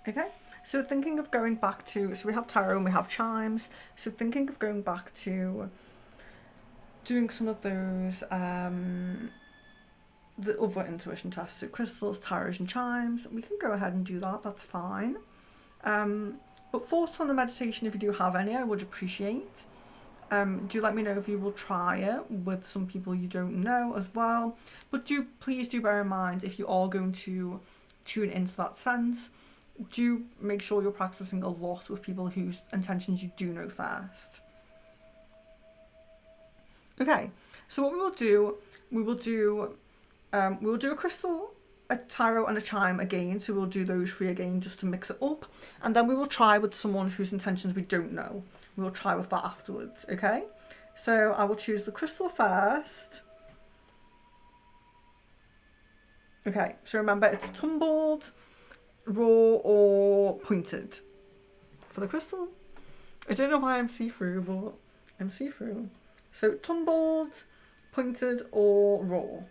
Speaker 1: Okay, so thinking of going back to, so we have tarot and we have chimes, so thinking of going back to doing some of those, the other intuition tests, so crystals, tarots and chimes, we can go ahead and do that, that's fine. But thoughts on the meditation, if you do have any, I would appreciate. Do let me know if you will try it with some people you don't know as well. But please do bear in mind, if you are going to tune into that sense, do make sure you're practicing a lot with people whose intentions you do know first. Okay, so what we will do a crystal, a tarot and a chime again, so we'll do those three again just to mix it up, and then we will try with someone whose intentions we don't know. We'll try with that afterwards, okay? So I will choose the crystal first. Okay, so remember it's tumbled, raw or pointed for the crystal. I don't know why I'm see-through, but I'm see-through. So tumbled, pointed or raw.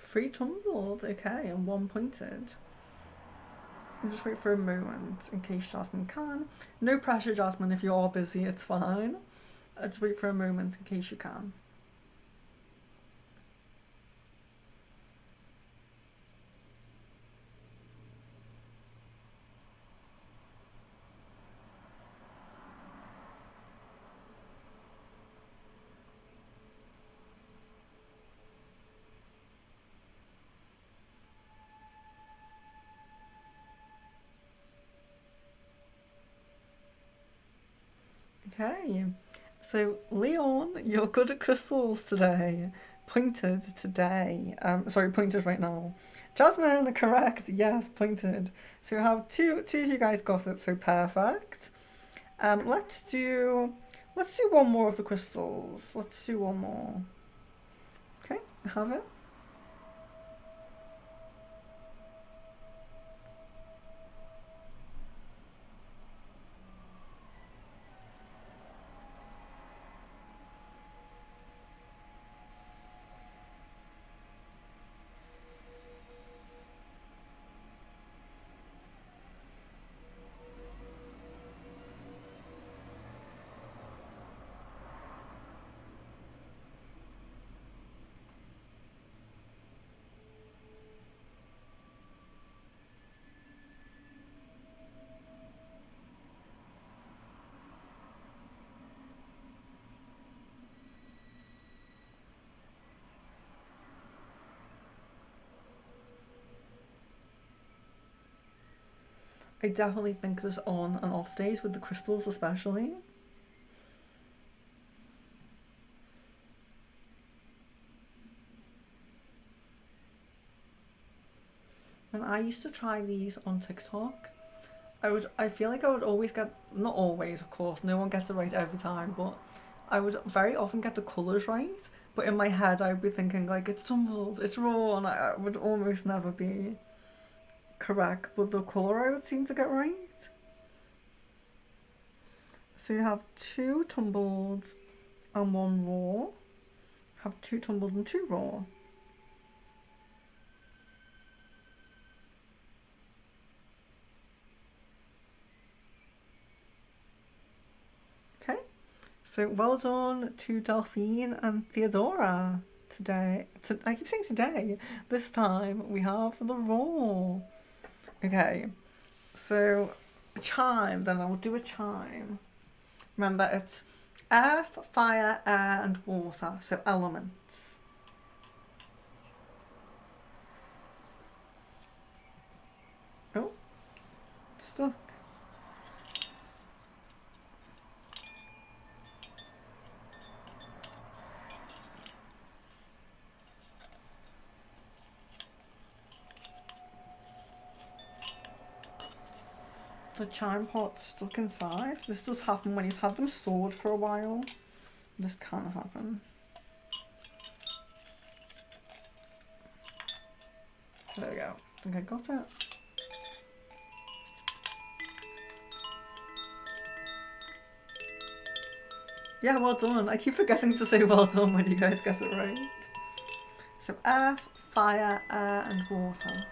Speaker 1: 3 tumbled, okay, and 1 pointed. I'll just wait for a moment in case Jasmine can. No pressure, Jasmine, if you are busy, it's fine. I'll just wait for a moment in case you can. Okay, so Leon, you're good at crystals today. Pointed today. Sorry, pointed right now. Jasmine, correct. Yes, pointed. So you have two of you guys got it. So perfect. Let's do one more of the crystals. Let's do one more. Okay, I have it. I definitely think there's on and off days with the crystals especially. When I used to try these on TikTok, I feel like I would always get, not always of course, no one gets it right every time, but I would very often get the colours right. But in my head I would be thinking like it's tumbled, it's raw, and I would almost never be correct, but the colour I would seem to get right. So you have 2 tumbled and 1 raw. Have 2 tumbled and 2 raw. Okay, so well done to Delphine and Theodora today. I keep saying today. This time we have the raw. Okay, so a chime, then I'll do a chime. Remember, it's earth, fire, air, and water, so elements. Oh, stuck. The chime pot's stuck inside. This does happen when you've had them stored for a while. This can happen. There we go. I think I got it. Yeah, well done. I keep forgetting to say well done when you guys get it right. So earth, fire, air, and water.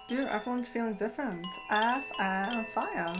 Speaker 1: Dude, everyone's feeling different. Earth, air, and fire.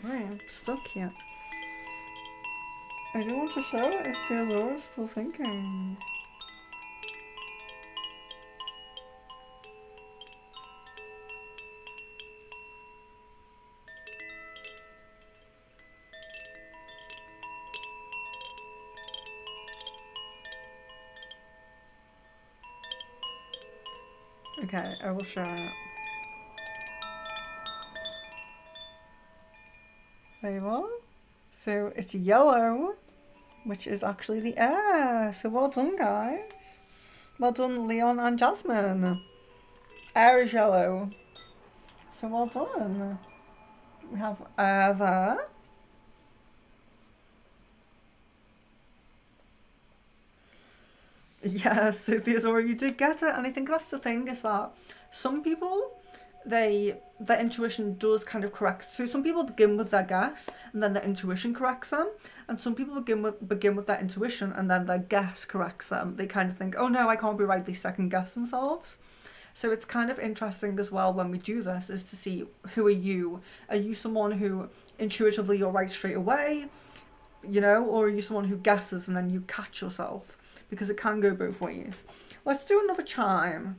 Speaker 1: Right, I'm stuck here. I don't want to show it if Theodora's still thinking. Okay, I will share it. There you are. So it's yellow, which is actually the air. So well done, guys. Well done, Leon and Jasmine. Air is yellow. So well done. We have air there. Yes, so Theodora, you did get it. And I think that's the thing, is that some people, their intuition does kind of correct. So some people begin with their guess and then their intuition corrects them, and some people begin with their intuition and then their guess corrects them. They kind of think, oh no, I can't be right. They second guess themselves. So it's kind of interesting as well when we do this, is to see, who are you? Are you someone who intuitively you're right straight away, you know, or are you someone who guesses and then you catch yourself? Because it can go both ways. Let's do another chime.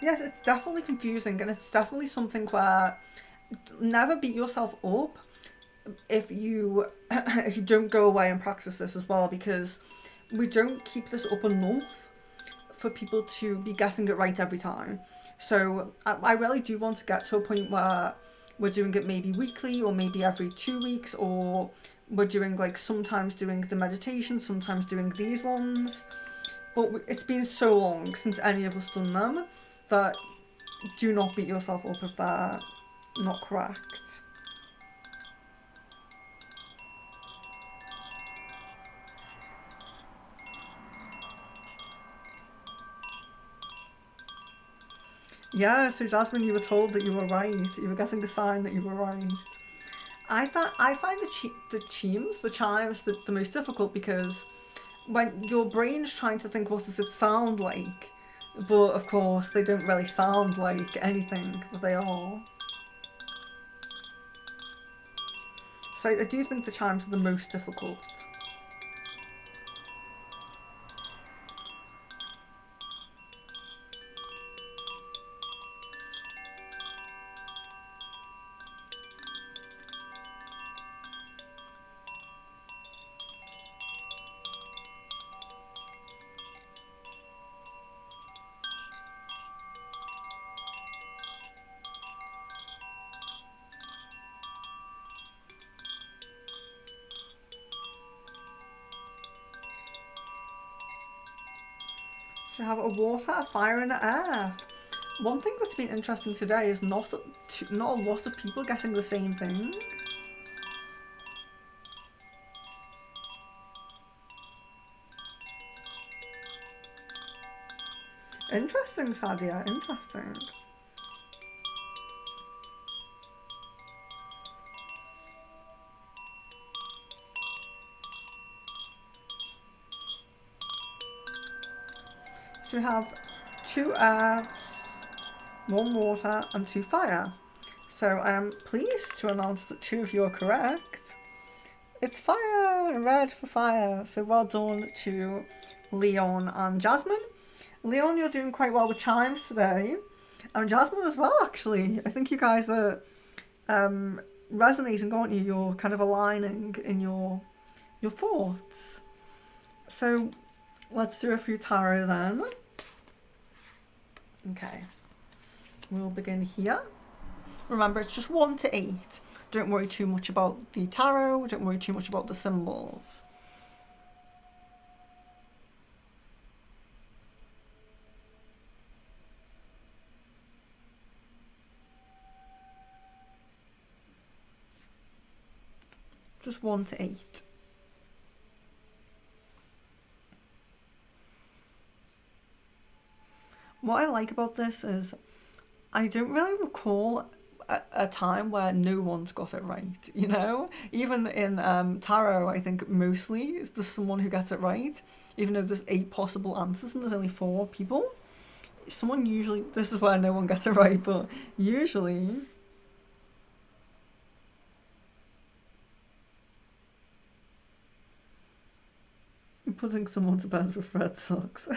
Speaker 1: Yes, it's definitely confusing, and it's definitely something where never beat yourself up if you if you don't go away and practice this as well, because we don't keep this up enough for people to be getting it right every time. So I really do want to get to a point where we're doing it maybe weekly, or maybe every 2 weeks, or we're doing like sometimes doing the meditation, sometimes doing these ones. But it's been so long since any of us done them that do not beat yourself up if they're not correct. Yeah, so Jasmine, you were told that you were right. You were getting the sign that you were right. I find the chimes, the most difficult, because when your brain's trying to think, what does it sound like? But of course, they don't really sound like anything that they are. So I do think the chimes are the most difficult. So you have a water, a fire, and an earth. One thing that's been interesting today is not a lot of people getting the same thing. Interesting, Sadia, interesting. So we have 2 earths, 1 water, and 2 fire. So I am pleased to announce that 2 of you are correct. It's fire, red for fire. So well done to Leon and Jasmine. Leon, you're doing quite well with chimes today. And Jasmine as well, actually. I think you guys are resonating, aren't you? You're kind of aligning in your thoughts. So let's do a few tarot then. Okay, we'll begin here. Remember, it's just 1 to 8. Don't worry too much about the tarot, don't worry too much about the symbols. Just 1 to 8. What I like about this is I don't really recall a time where no one's got it right, you know? Even in tarot, I think mostly there's someone who gets it right, even though there's 8 possible answers and there's only 4 people. Someone usually, this is where no one gets it right, but usually... Putting someone to bed with red socks.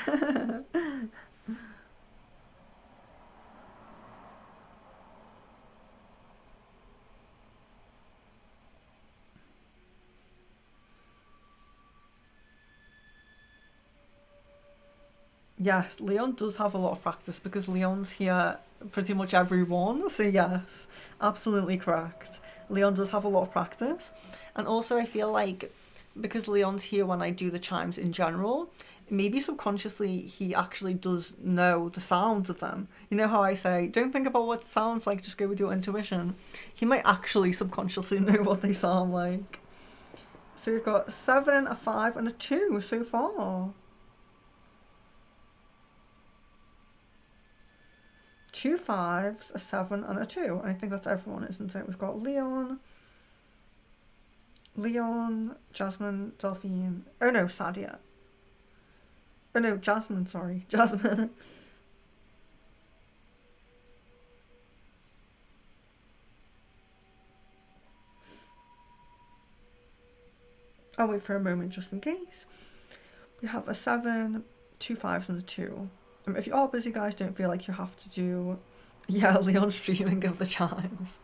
Speaker 1: Yes, Leon does have a lot of practice because Leon's here pretty much every one. So yes, absolutely correct. Leon does have a lot of practice. And also I feel like because Leon's here when I do the chimes in general, maybe subconsciously he actually does know the sounds of them. You know how I say, don't think about what it sounds like, just go with your intuition. He might actually subconsciously know what they sound like. So we've got 7, a 5 and a 2 so far. 2 5s, a 7 and a 2. And I think that's everyone, isn't it? We've got Leon, Jasmine, Delphine. Oh no, Sadia. Oh no, Jasmine, sorry. Jasmine. I'll wait for a moment just in case. We have a 7, 2 5s and a 2. If you are busy, guys, don't feel like you have to do... Yeah, Leon streaming of the chimes.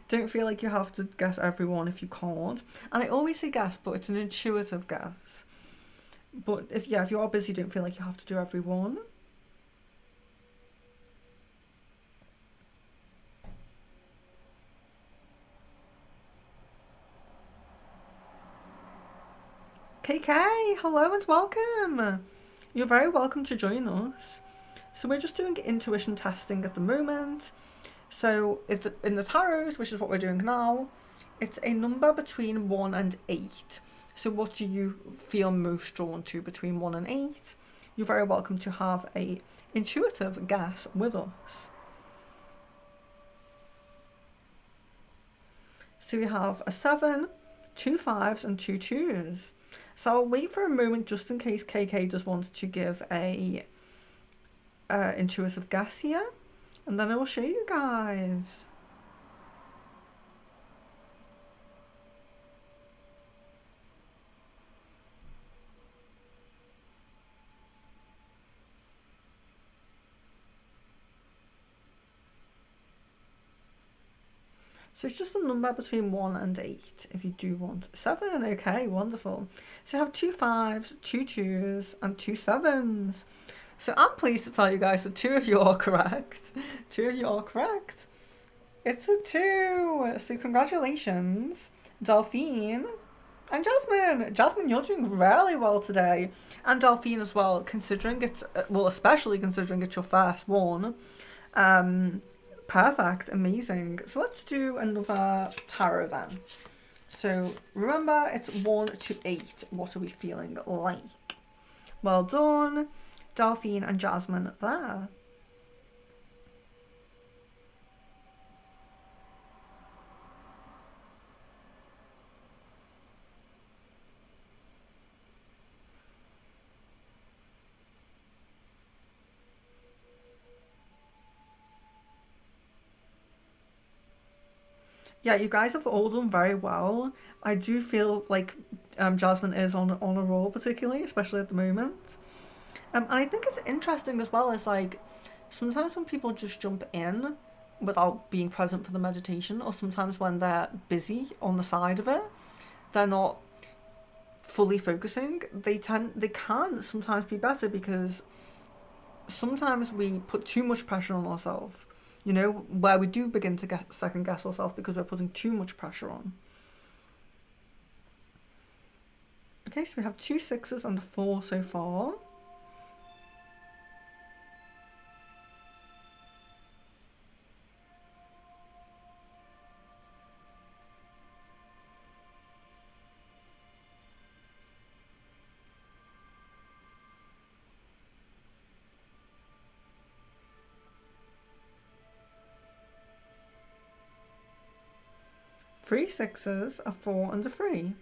Speaker 1: Don't feel like you have to guess everyone if you can't. And I always say guess, but it's an intuitive guess. But if you are busy, don't feel like you have to do everyone. KK, hello and welcome. You're very welcome to join us. So we're just doing intuition testing at the moment. So in the tarots, which is what we're doing now, it's a number between 1 and 8. So what do you feel most drawn to between 1 and 8? You're very welcome to have a intuitive guess with us. So we have a 7, 2 5s and 2 2s. So I'll wait for a moment just in case KK does want to give a intuitive guess here, and then I will show you guys. So it's just a number between 1 and 8 if you do want 7. Okay, wonderful. So you have 2 5s, 2 2s and 2 7s. So I'm pleased to tell you guys that 2 of you are correct. 2 of you are correct. It's a 2. So congratulations, Delphine and Jasmine. Jasmine, you're doing really well today. And Delphine as well, considering it's, well, especially considering it's your first one. Perfect, amazing. So let's do another tarot then. So remember, it's 1 to 8. What are we feeling like? Well done, Delphine and Jasmine there. Yeah, you guys have all done very well. I do feel like Jasmine is on a roll, particularly, especially at the moment. And I think it's interesting as well as like sometimes when people just jump in without being present for the meditation, or sometimes when they're busy on the side of it, they're not fully focusing. They can sometimes be better because sometimes we put too much pressure on ourselves. You know, where we do begin to second guess ourselves because we're putting too much pressure on. Okay, so we have 2 6s and a 4 so far. 3 6s, a 4 and a 3.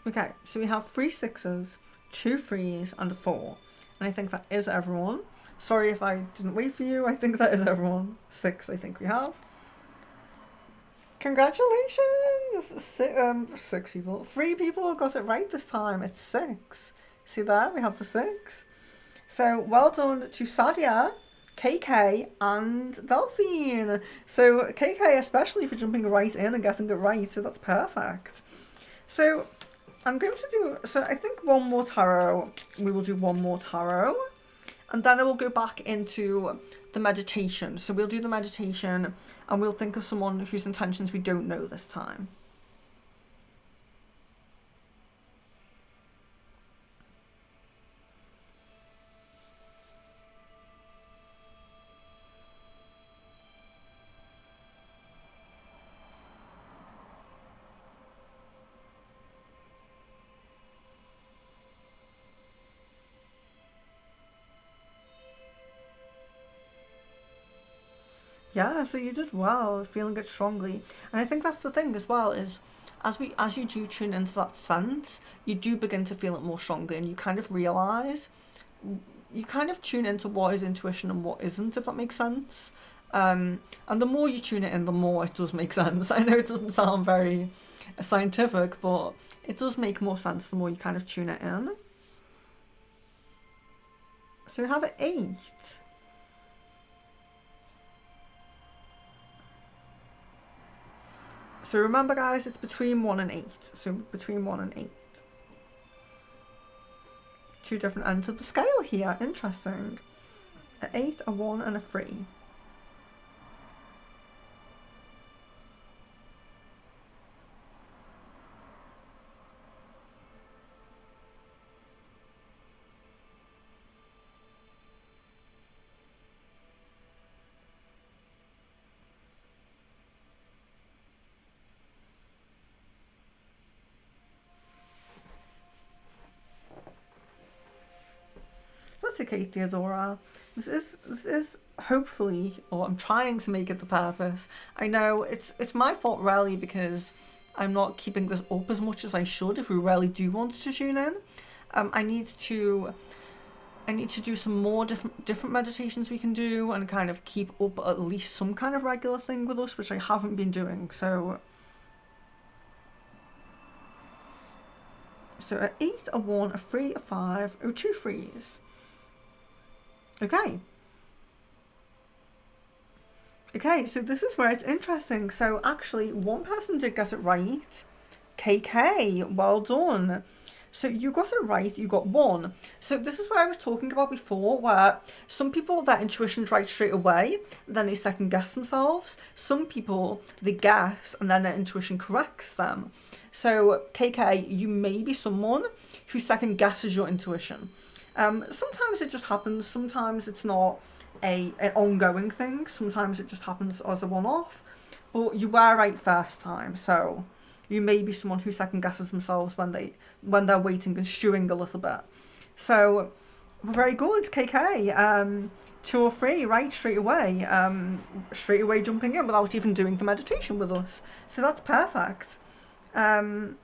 Speaker 1: Okay, so we have 3 6s, 2 3s, and a 4. And I think that is everyone. Sorry if I didn't wait for you. I think that is everyone. 6, I think we have. Congratulations! 6 people. 3 people got it right this time. It's 6. See there? We have the 6. So well done to Sadia, KK, and Delphine. So KK especially for jumping right in and getting it right. So that's perfect. So I'm going to do, so I think one more tarot. We will do one more tarot. And then I will go back into the meditation. So we'll do the meditation and we'll think of someone whose intentions we don't know this time. Yeah, so you did well, feeling it strongly. And I think that's the thing as well, is as you do tune into that sense, you do begin to feel it more strongly and you kind of realise, you kind of tune into what is intuition and what isn't, if that makes sense. And the more you tune it in, the more it does make sense. I know it doesn't sound very scientific, but it does make more sense the more you kind of tune it in. So we have an 8. So remember guys, it's between 1 and 8. So between 1 and 8. 2 different ends of the scale here. Interesting. An 8, a 1 and a 3. That's okay, Theodora. This is hopefully, or I'm trying to make it the purpose. I know it's my fault really because I'm not keeping this up as much as I should if we really do want to tune in. I need to do some more different meditations we can do and kind of keep up at least some kind of regular thing with us, which I haven't been doing. So an 8, a 1, a 3, a 5, oh, 2 3s. Okay, so this is where it's interesting. So actually, one person did get it right. KK, well done. So you got it right, you got 1. So this is where I was talking about before, where some people, their intuition's right straight away, then they second guess themselves. Some people, they guess, and then their intuition corrects them. So KK, you may be someone who second guesses your intuition. Sometimes it just happens, sometimes it's not an ongoing thing, sometimes it just happens as a one-off, but you were right first time, so you may be someone who second guesses themselves when they're waiting and stewing a little bit. So very good, KK. 2 or 3 right straight away jumping in without even doing the meditation with us, so that's perfect. And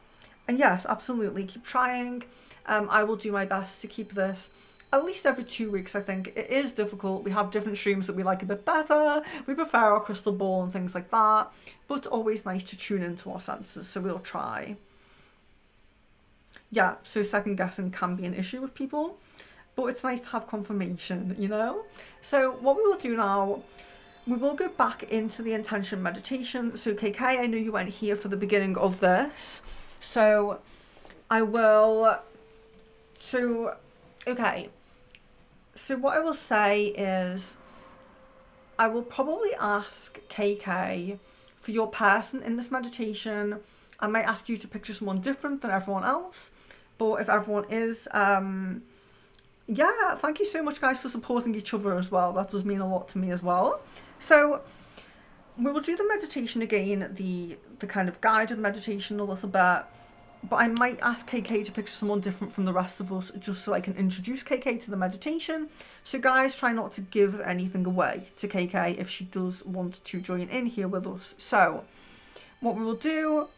Speaker 1: yes, absolutely, keep trying. I will do my best to keep this at least every 2 weeks. I think it is difficult. We have different streams that we like a bit better. We prefer our crystal ball and things like that, but always nice to tune into our senses, so we'll try. Yeah, so second guessing can be an issue with people. but it's nice to have confirmation, you know? So what we will do now, we will go back into the intention meditation. So KK, I know you weren't here for the beginning of this, so I will, okay, so what I will say is, I will probably ask KK for your person in this meditation. I might ask you to picture someone different than everyone else, but if everyone is, yeah, thank you so much, guys, for supporting each other as well. That does mean a lot to me as well. So we will do the meditation again, the kind of guided meditation a little bit, but I might ask KK to picture someone different from the rest of us, just so I can introduce KK to the meditation. So guys, try not to give anything away to KK if she does want to join in here with us. So what we will do,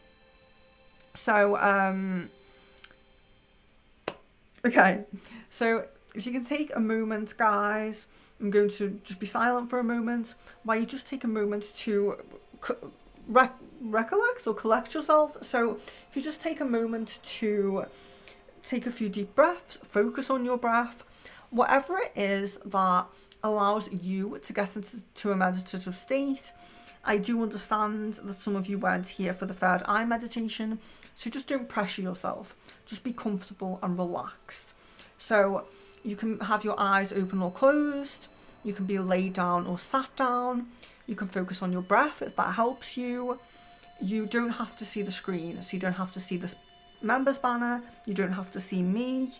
Speaker 1: okay, so if you can take a moment, guys, I'm going to just be silent for a moment while you just take a moment to recollect or collect yourself. So if you just take a moment to take a few deep breaths, focus on your breath, whatever it is that allows you to get into a meditative state. I do understand that some of you weren't here for the third eye meditation, so just don't pressure yourself. Just be comfortable and relaxed. So you can have your eyes open or closed, you can be laid down or sat down, you can focus on your breath if that helps you. You don't have to see the screen, so you don't have to see this members banner, you don't have to see me.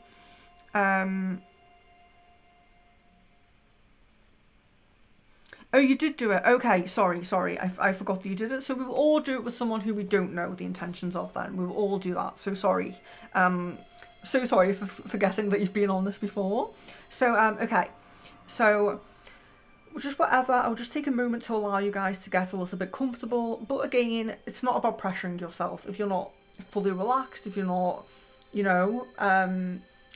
Speaker 1: Oh, you did do it. Okay, sorry. I forgot that you did it. So we will all do it with someone who we don't know the intentions of then. We will all do that. So sorry. So sorry for forgetting that you've been on this before. So, okay. So, just whatever. I'll just take a moment to allow you guys to get a little bit comfortable. But again, it's not about pressuring yourself. If you're not fully relaxed, if you're not, you know,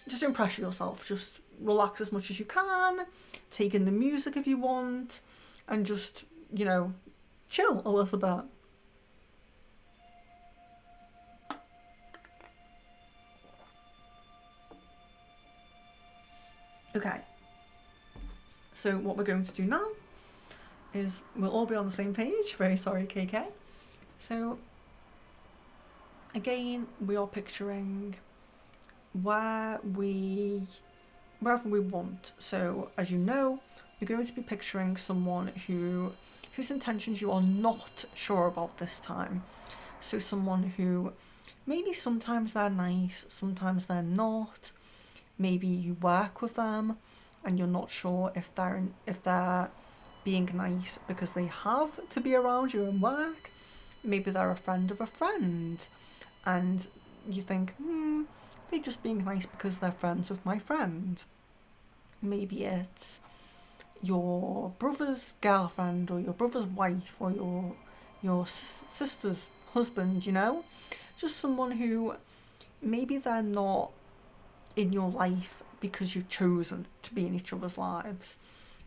Speaker 1: just don't pressure yourself. Just relax as much as you can. Take in the music if you want. And just, you know, chill a little bit. Okay. So what we're going to do now is we'll all be on the same page. Very sorry, KK. So again, we are picturing wherever we want. So as you know, you're going to be picturing someone whose intentions you are not sure about this time. So someone who maybe sometimes they're nice, sometimes they're not. Maybe you work with them and you're not sure if they're being nice because they have to be around you in work. Maybe they're a friend of a friend and you think, they're just being nice because they're friends with my friend. Maybe it's your brother's girlfriend or your brother's wife or your sister's husband, you know? Just someone who maybe they're not in your life because you've chosen to be in each other's lives.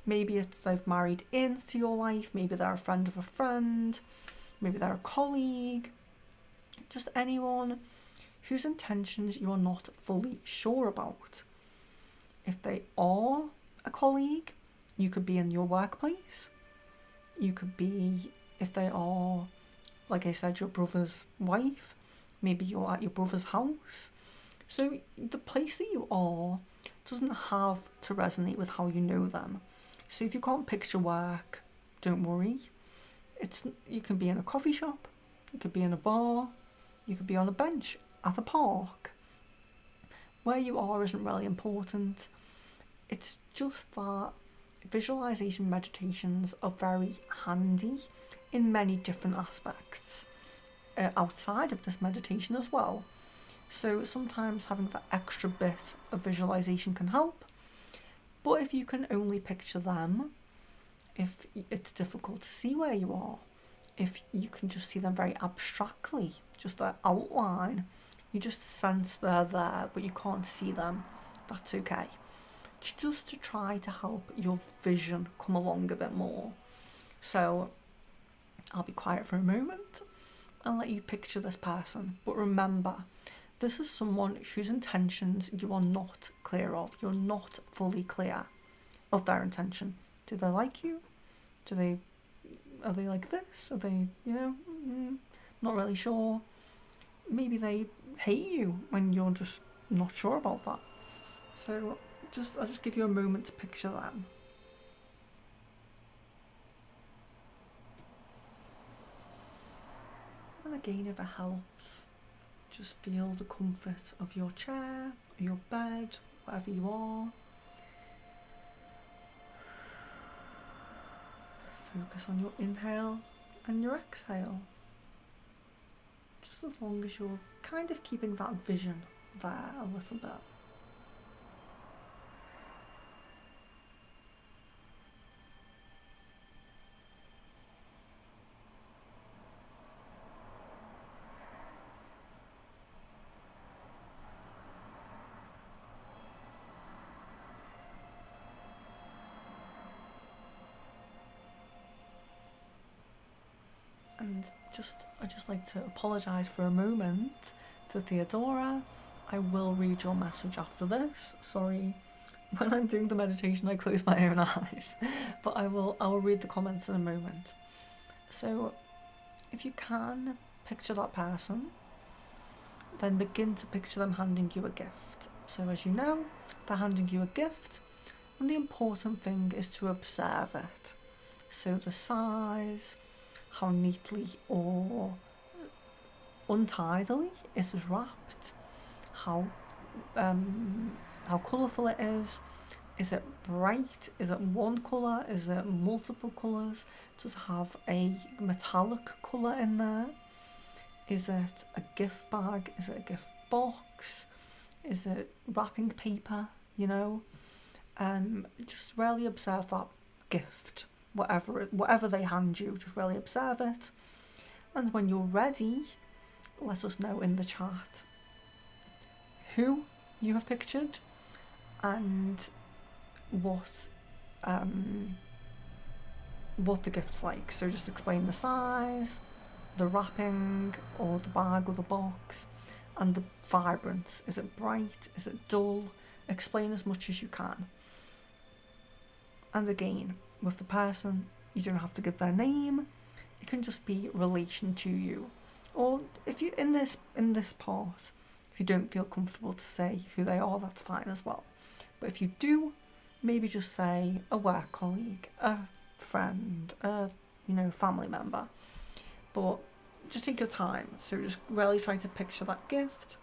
Speaker 1: Maybe it's they've married into your life, maybe they're a friend of a friend, maybe they're a colleague, just anyone whose intentions you are not fully sure about. If they are a colleague, you could be in your workplace. You could be, if they are, like I said, your brother's wife, maybe you're at your brother's house. So the place that you are doesn't have to resonate with how you know them. So if you can't picture work, don't worry. You can be in a coffee shop, you could be in a bar, you could be on a bench at a park. Where you are isn't really important. It's just that visualization meditations are very handy in many different aspects outside of this meditation as well. So sometimes having that extra bit of visualization can help. But if you can only picture them, if it's difficult to see where you are, if you can just see them very abstractly, just their outline, you just sense they're there, but you can't see them, that's okay. It's just to try to help your vision come along a bit more. So I'll be quiet for a moment and let you picture this person. But remember, this is someone whose intentions you are not clear of. You're not fully clear of their intention. Do they like you? Are they like this? Are they, not really sure? Maybe they hate you and you're just not sure about that. So I'll just give you a moment to picture them. And again, if it helps, just feel the comfort of your chair, your bed, wherever you are. Focus on your inhale and your exhale. Just as long as you're kind of keeping that vision there a little bit. And I'd just like to apologise for a moment to Theodora. I will read your message after this. Sorry, when I'm doing the meditation I close my own eyes. But I will read the comments in a moment. So if you can picture that person, then begin to picture them handing you a gift. So as you know, they're handing you a gift, and the important thing is to observe it. So the size, how neatly or untidily it is wrapped, how colourful it is. Is it bright? Is it one colour? Is it multiple colours? Does it have a metallic colour in there? Is it a gift bag? Is it a gift box? Is it wrapping paper? Just really observe that gift. Whatever they hand you, just really observe it. And when you're ready, let us know in the chat who you have pictured and what the gift's like. So just explain the size, the wrapping, or the bag or the box, and the vibrance. Is it bright? Is it dull? Explain as much as you can. And again, with the person, you don't have to give their name. It can just be relation to you. Or if you in this part, if you don't feel comfortable to say who they are, that's fine as well. But if you do, maybe just say a work colleague, a friend, a family member. But just take your time. So just really try to picture that gift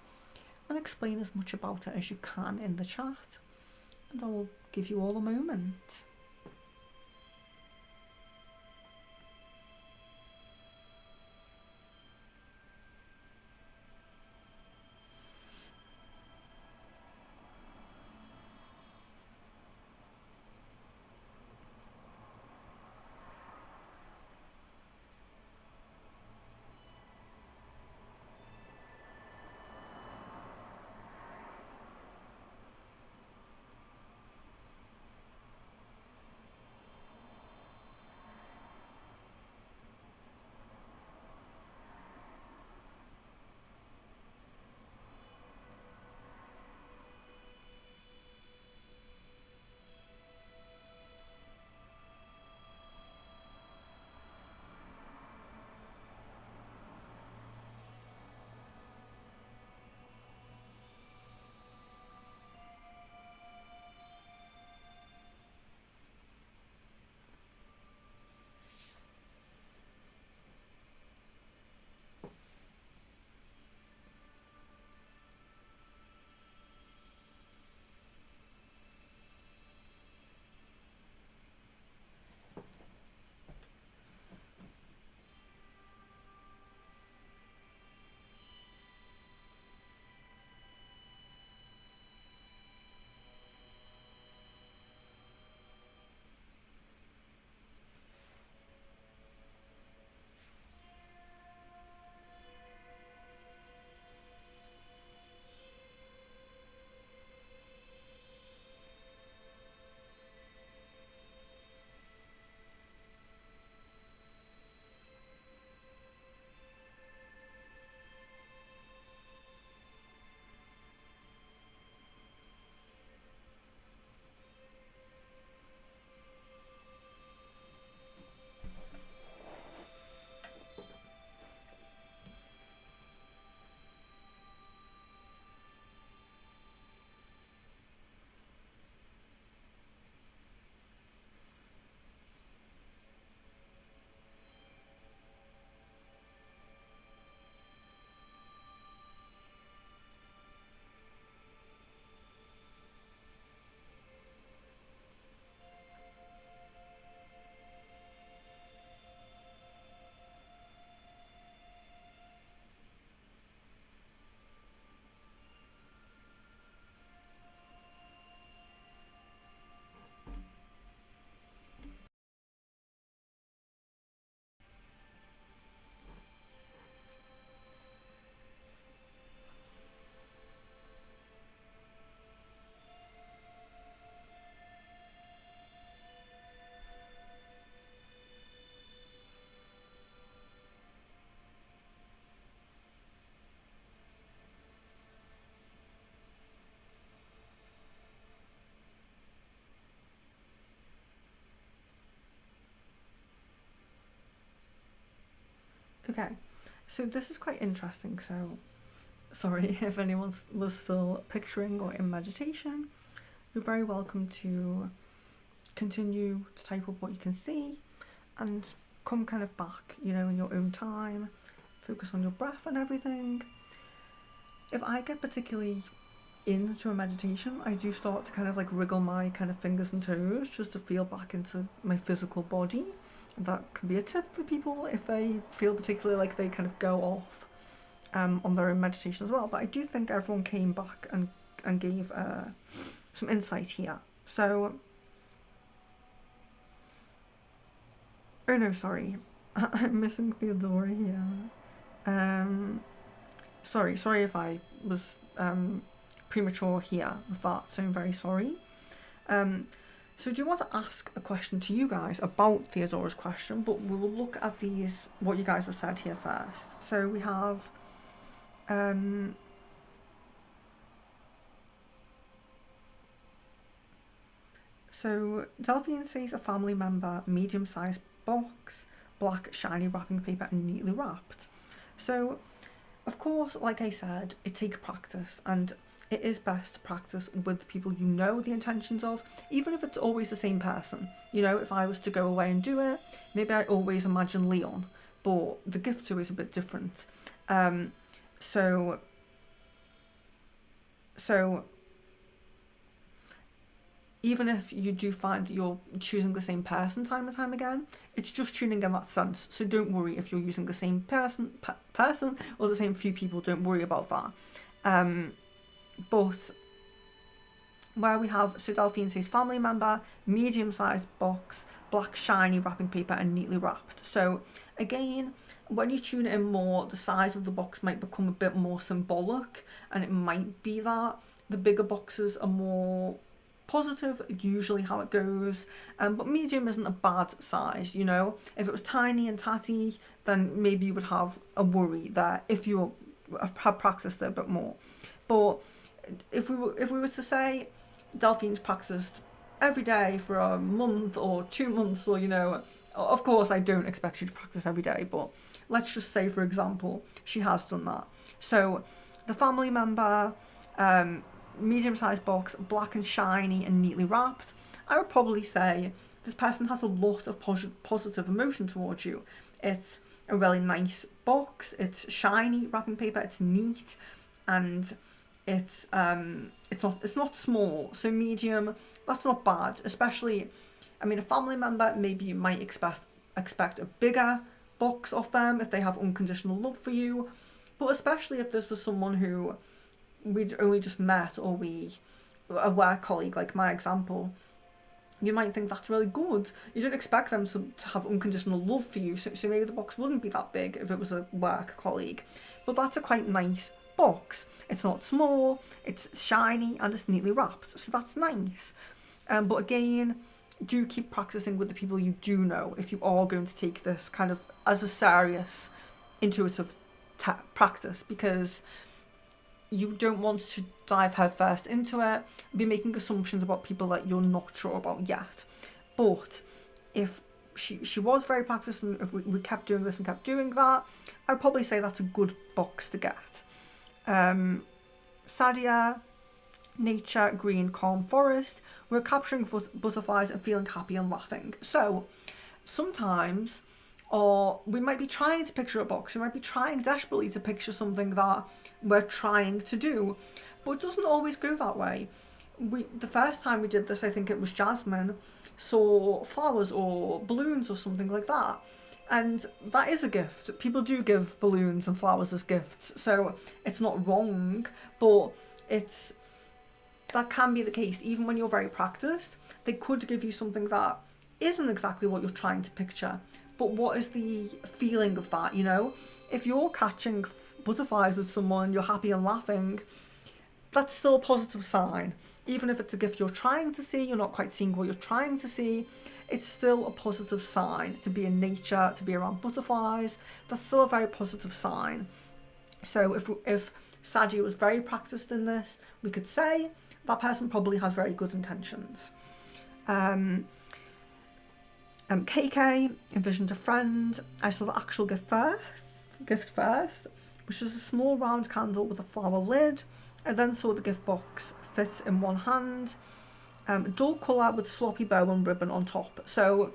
Speaker 1: and explain as much about it as you can in the chat. And I will give you all a moment. Okay, so this is quite interesting. So, sorry if anyone was still picturing or in meditation. You're very welcome to continue to type up what you can see and come kind of back, you know, in your own time. Focus on your breath and everything. If I get particularly into a meditation, I do start to kind of like wriggle my kind of fingers and toes just to feel back into my physical body. That can be a tip for people if they feel particularly like they kind of go off on their own meditation as well. But I do think everyone came back and gave some insight here. So, oh no, sorry, I'm missing Theodora here. Sorry if I was premature here with that, so I'm very sorry. So do you want to ask a question to you guys about Theodora's question, but we will look at these, what you guys have said here first. So we have, so Delphine says a family member, medium-sized box, black shiny wrapping paper and neatly wrapped. So of course, like I said, it takes practice, and it is best to practice with people you know the intentions of, even if it's always the same person. You know, if I was to go away and do it, maybe I always imagine Leon, but the gift's always a bit different. So even if you do find that you're choosing the same person time and time again, it's just tuning in that sense. So don't worry if you're using the same person or the same few people, don't worry about that. But where we have, so Delphine says family member, medium-sized box, black shiny wrapping paper and neatly wrapped. So again, when you tune it in more, the size of the box might become a bit more symbolic, and it might be that the bigger boxes are more positive, usually how it goes, but medium isn't a bad size, you know. If it was tiny and tatty, then maybe you would have a worry there if you had practiced it a bit more. But if we were to say Delphine's practiced every day for a month or 2 months, or, you know, of course I don't expect you to practice every day, but let's just say, for example, she has done that. So the family member, medium-sized box, black and shiny and neatly wrapped, I would probably say this person has a lot of positive emotion towards you. It's a really nice box, it's shiny wrapping paper, it's neat, and it's not small, so medium, that's not bad. Especially, I mean, a family member, maybe you might expect a bigger box off them if they have unconditional love for you, but especially if this was someone who we'd only just met, or a work colleague, like my example, you might think that's really good. You don't expect them to have unconditional love for you, so maybe the box wouldn't be that big if it was a work colleague. But that's a quite nice box. It's not small, it's shiny, and it's neatly wrapped, so that's nice. But again, do keep practicing with the people you do know if you are going to take this kind of as a serious intuitive practice, because you don't want to dive headfirst into it, be making assumptions about people that you're not sure about yet. But if she was very practiced, and if we kept doing this and kept doing that, I'd probably say that's a good box to get. Sadia, nature, green, calm forest. We're capturing butterflies and feeling happy and laughing. So sometimes, or we might be trying to picture a box, we might be trying desperately to picture something that we're trying to do, but it doesn't always go that way. The first time we did this, I think it was Jasmine, saw flowers or balloons or something like that, and that is a gift. People do give balloons and flowers as gifts, so it's not wrong, but that can be the case. Even when you're very practiced, they could give you something that isn't exactly what you're trying to picture. But what is the feeling of that, you know? If you're catching butterflies with someone, you're happy and laughing, that's still a positive sign. Even if it's a gift you're trying to see, you're not quite seeing what you're trying to see, it's still a positive sign. To be in nature, to be around butterflies, that's still a very positive sign. So if Saji was very practiced in this, we could say that person probably has very good intentions. KK envisioned a friend. I saw the actual gift gift first, which is a small round candle with a flower lid. I then saw the gift box fit in one hand. Dull colour with sloppy bow and ribbon on top. So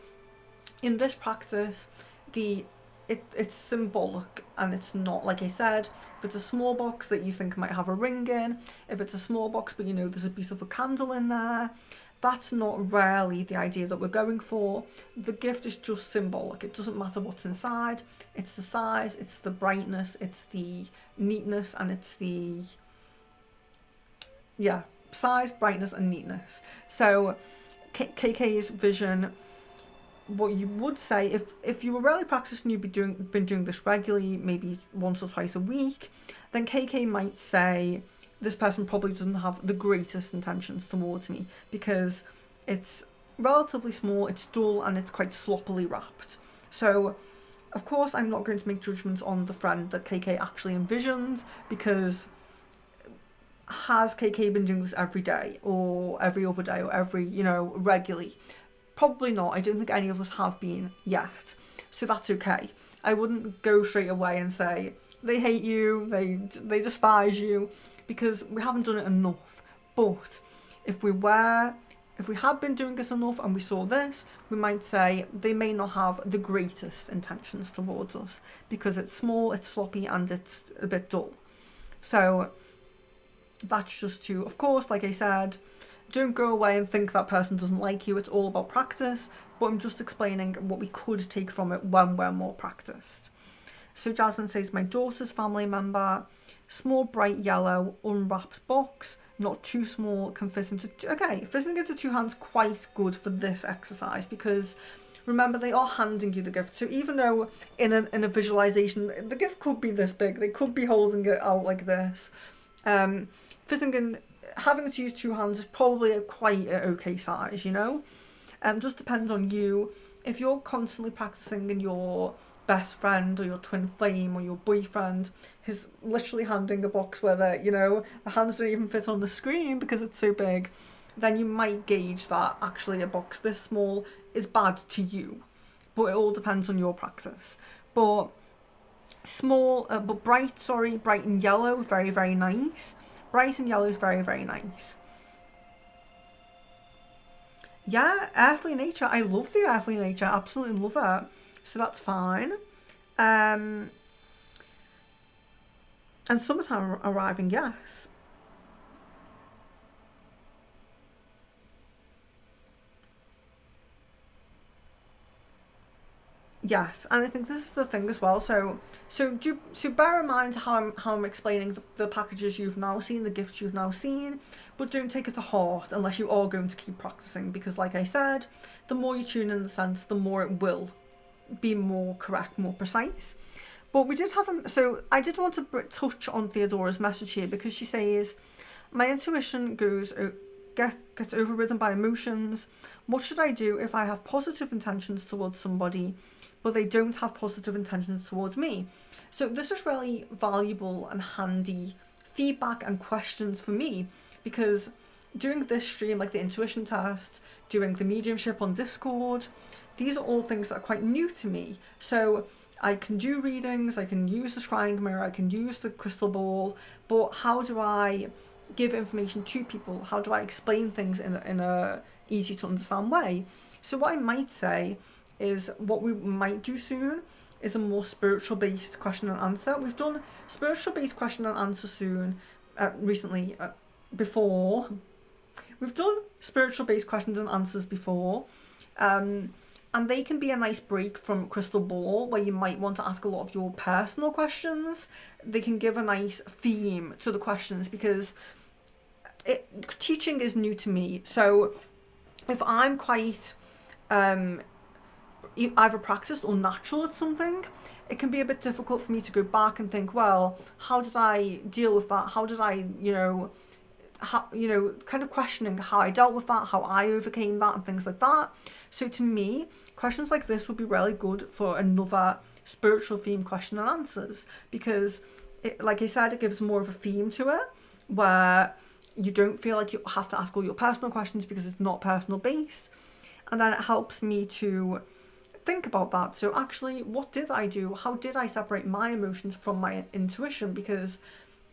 Speaker 1: in this practice, it's symbolic, and it's not, like I said, if it's a small box that you think might have a ring in, if it's a small box but you know there's a beautiful candle in there, that's not really the idea that we're going for. The gift is just symbolic. It doesn't matter what's inside. It's the size, it's the brightness, it's the neatness, and it's the, yeah, size, brightness and neatness. So KK's vision, what you would say, if you were really practicing, you'd been doing this regularly, maybe once or twice a week, then KK might say, this person probably doesn't have the greatest intentions towards me, because it's relatively small, it's dull, and it's quite sloppily wrapped. So of course I'm not going to make judgments on the friend that KK actually envisioned, because has KK been doing this every day or every other day or every, regularly? Probably not. I don't think any of us have been yet. So that's okay. I wouldn't go straight away and say they hate you, they despise you, because we haven't done it enough. But if we had been doing this enough and we saw this, we might say they may not have the greatest intentions towards us, because it's small, it's sloppy, and it's a bit dull. So that's just to, of course, like I said, don't go away and think that person doesn't like you. It's all about practice, but I'm just explaining what we could take from it when we're more practiced. So Jasmine says, my daughter's family member, small bright yellow unwrapped box, not too small, can fit into, okay, fitting into two hands, quite good for this exercise, because remember, they are handing you the gift. So even though in a visualization, the gift could be this big, they could be holding it out like this, fitting in, having to use two hands is probably quite an okay size, just depends on you. If you're constantly practicing and your best friend or your twin flame or your boyfriend is literally handing a box where the hands don't even fit on the screen because it's so big, then you might gauge that actually a box this small is bad to you. But it all depends on your practice. But bright and yellow, very, very nice. Bright and yellow is very, very nice. Yeah, earthly nature. I love the earthly nature. Absolutely love it. So that's fine. And summertime arriving, yes. Yes, and I think this is the thing as well. So bear in mind how I'm explaining the packages you've now seen, the gifts you've now seen, but don't take it to heart unless you are going to keep practicing, because like I said, the more you tune in the sense, the more it will be more correct, more precise. But we did have so I did want to touch on Theodora's message here, because she says, my intuition gets overridden by emotions. What should I do if I have positive intentions towards somebody but they don't have positive intentions towards me? So this is really valuable and handy feedback and questions for me, because doing this stream, like the intuition test, doing the mediumship on Discord, these are all things that are quite new to me. So I can do readings, I can use the scrying mirror, I can use the crystal ball, but how do I give information to people? How do I explain things in a easy to understand way? So what I might say is, what we might do soon is a more spiritual based question and answer. We've done spiritual based question and answer soon, recently, before. We've done spiritual based questions and answers before, and they can be a nice break from crystal ball, where you might want to ask a lot of your personal questions. They can give a nice theme to the questions, because teaching is new to me. So if I'm quite either practiced or natural at something, it can be a bit difficult for me to go back and think, well, how did I deal with that? How did I, kind of questioning how I dealt with that, how I overcame that, and things like that. So to me, questions like this would be really good for another spiritual theme question and answers, because like I said, it gives more of a theme to it, where you don't feel like you have to ask all your personal questions because it's not personal based. And then it helps me to think about that. So actually, what did I do? How did I separate my emotions from my intuition? Because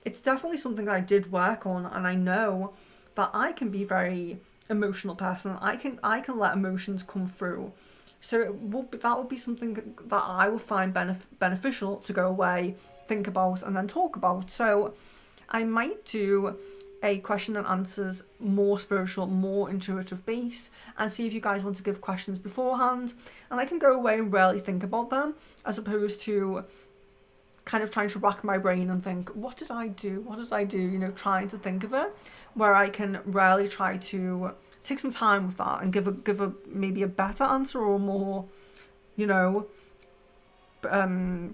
Speaker 1: it's definitely something that I did work on, and I know that I can be very emotional person. I can let emotions come through. So that would be something that I would find beneficial to go away, think about, and then talk about. So I might do a question and answers, more spiritual, more intuitive based, and see if you guys want to give questions beforehand, and I can go away and really think about them, as opposed to kind of trying to rack my brain and think, what did I do, trying to think of it, where I can really try to take some time with that and give a maybe a better answer, or more,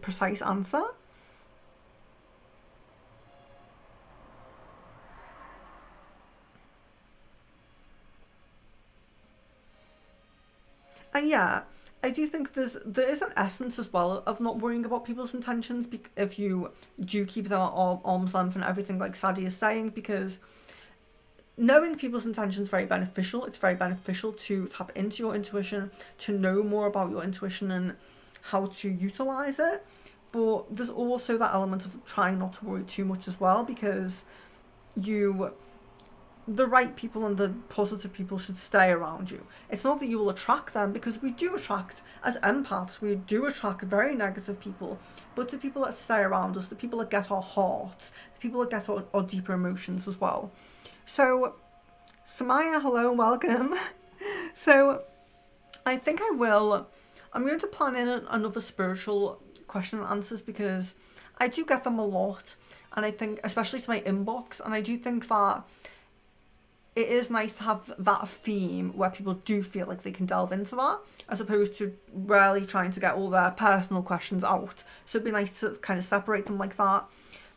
Speaker 1: precise answer. And yeah, I do think there is an essence as well of not worrying about people's intentions, if you do keep them at arm's length and everything, like Sadie is saying, because knowing people's intentions is very beneficial. It's very beneficial to tap into your intuition, to know more about your intuition and how to utilize it. But there's also that element of trying not to worry too much as well, because the right people and the positive people should stay around you. It's not that you will attract them, because we do attract, as empaths, we do attract very negative people, but the people that stay around us, the people that get our hearts, the people that get our deeper emotions as well. So, Samaya, hello and welcome. So, I think I'm going to plan in another spiritual question and answers, because I do get them a lot, and I think, especially to my inbox, and I do think that it is nice to have that theme where people do feel like they can delve into that, as opposed to really trying to get all their personal questions out. So it'd be nice to kind of separate them like that.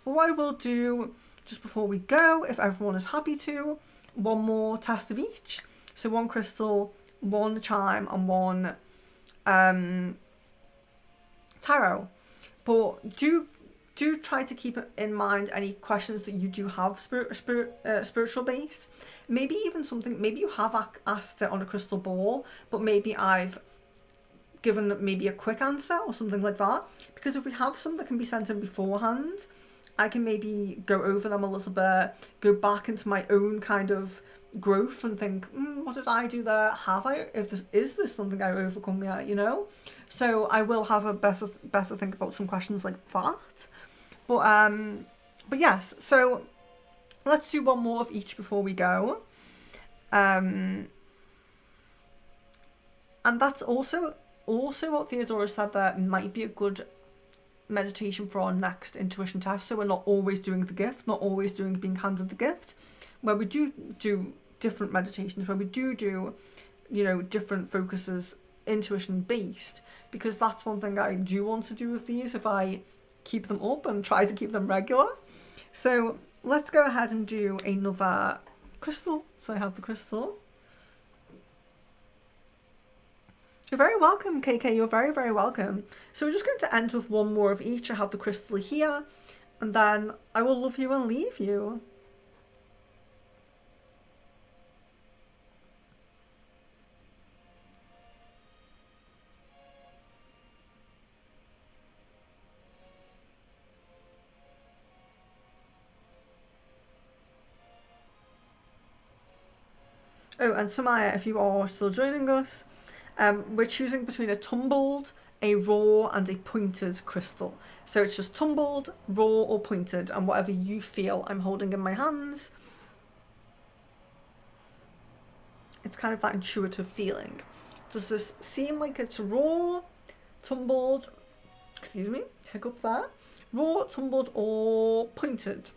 Speaker 1: But what I will do, just before we go, if everyone is happy to, one more test of each. So one crystal, one chime, and one tarot. But do try to keep in mind any questions that you do have spiritual based. Maybe even something, maybe you have asked it on a crystal ball, but maybe I've given maybe a quick answer or something like that. Because if we have some that can be sent in beforehand, I can maybe go over them a little bit, go back into my own kind of growth and think, what did I do there? Have I? Is this something I've overcome yet? So I will have a better think about some questions like that. But yes, so let's do one more of each before we go. And that's also what Theodora said, that might be a good meditation for our next intuition test. So we're not always doing the gift, not always doing being handed the gift, where we do different meditations, where we do different focuses, intuition based, because that's one thing I do want to do with these, if I keep them up and try to keep them regular. So let's go ahead and do another crystal. So I have the crystal. You're very welcome, KK. You're very, very welcome. So we're just going to end with one more of each. I have the crystal here, and then I will love you and leave you. Oh, and Samaya, if you are still joining us, we're choosing between a tumbled, a raw, and a pointed crystal. So it's just tumbled, raw, or pointed, and whatever you feel I'm holding in my hands. It's kind of that intuitive feeling. Does this seem like it's raw, tumbled, excuse me, hiccup there, raw, tumbled, or pointed?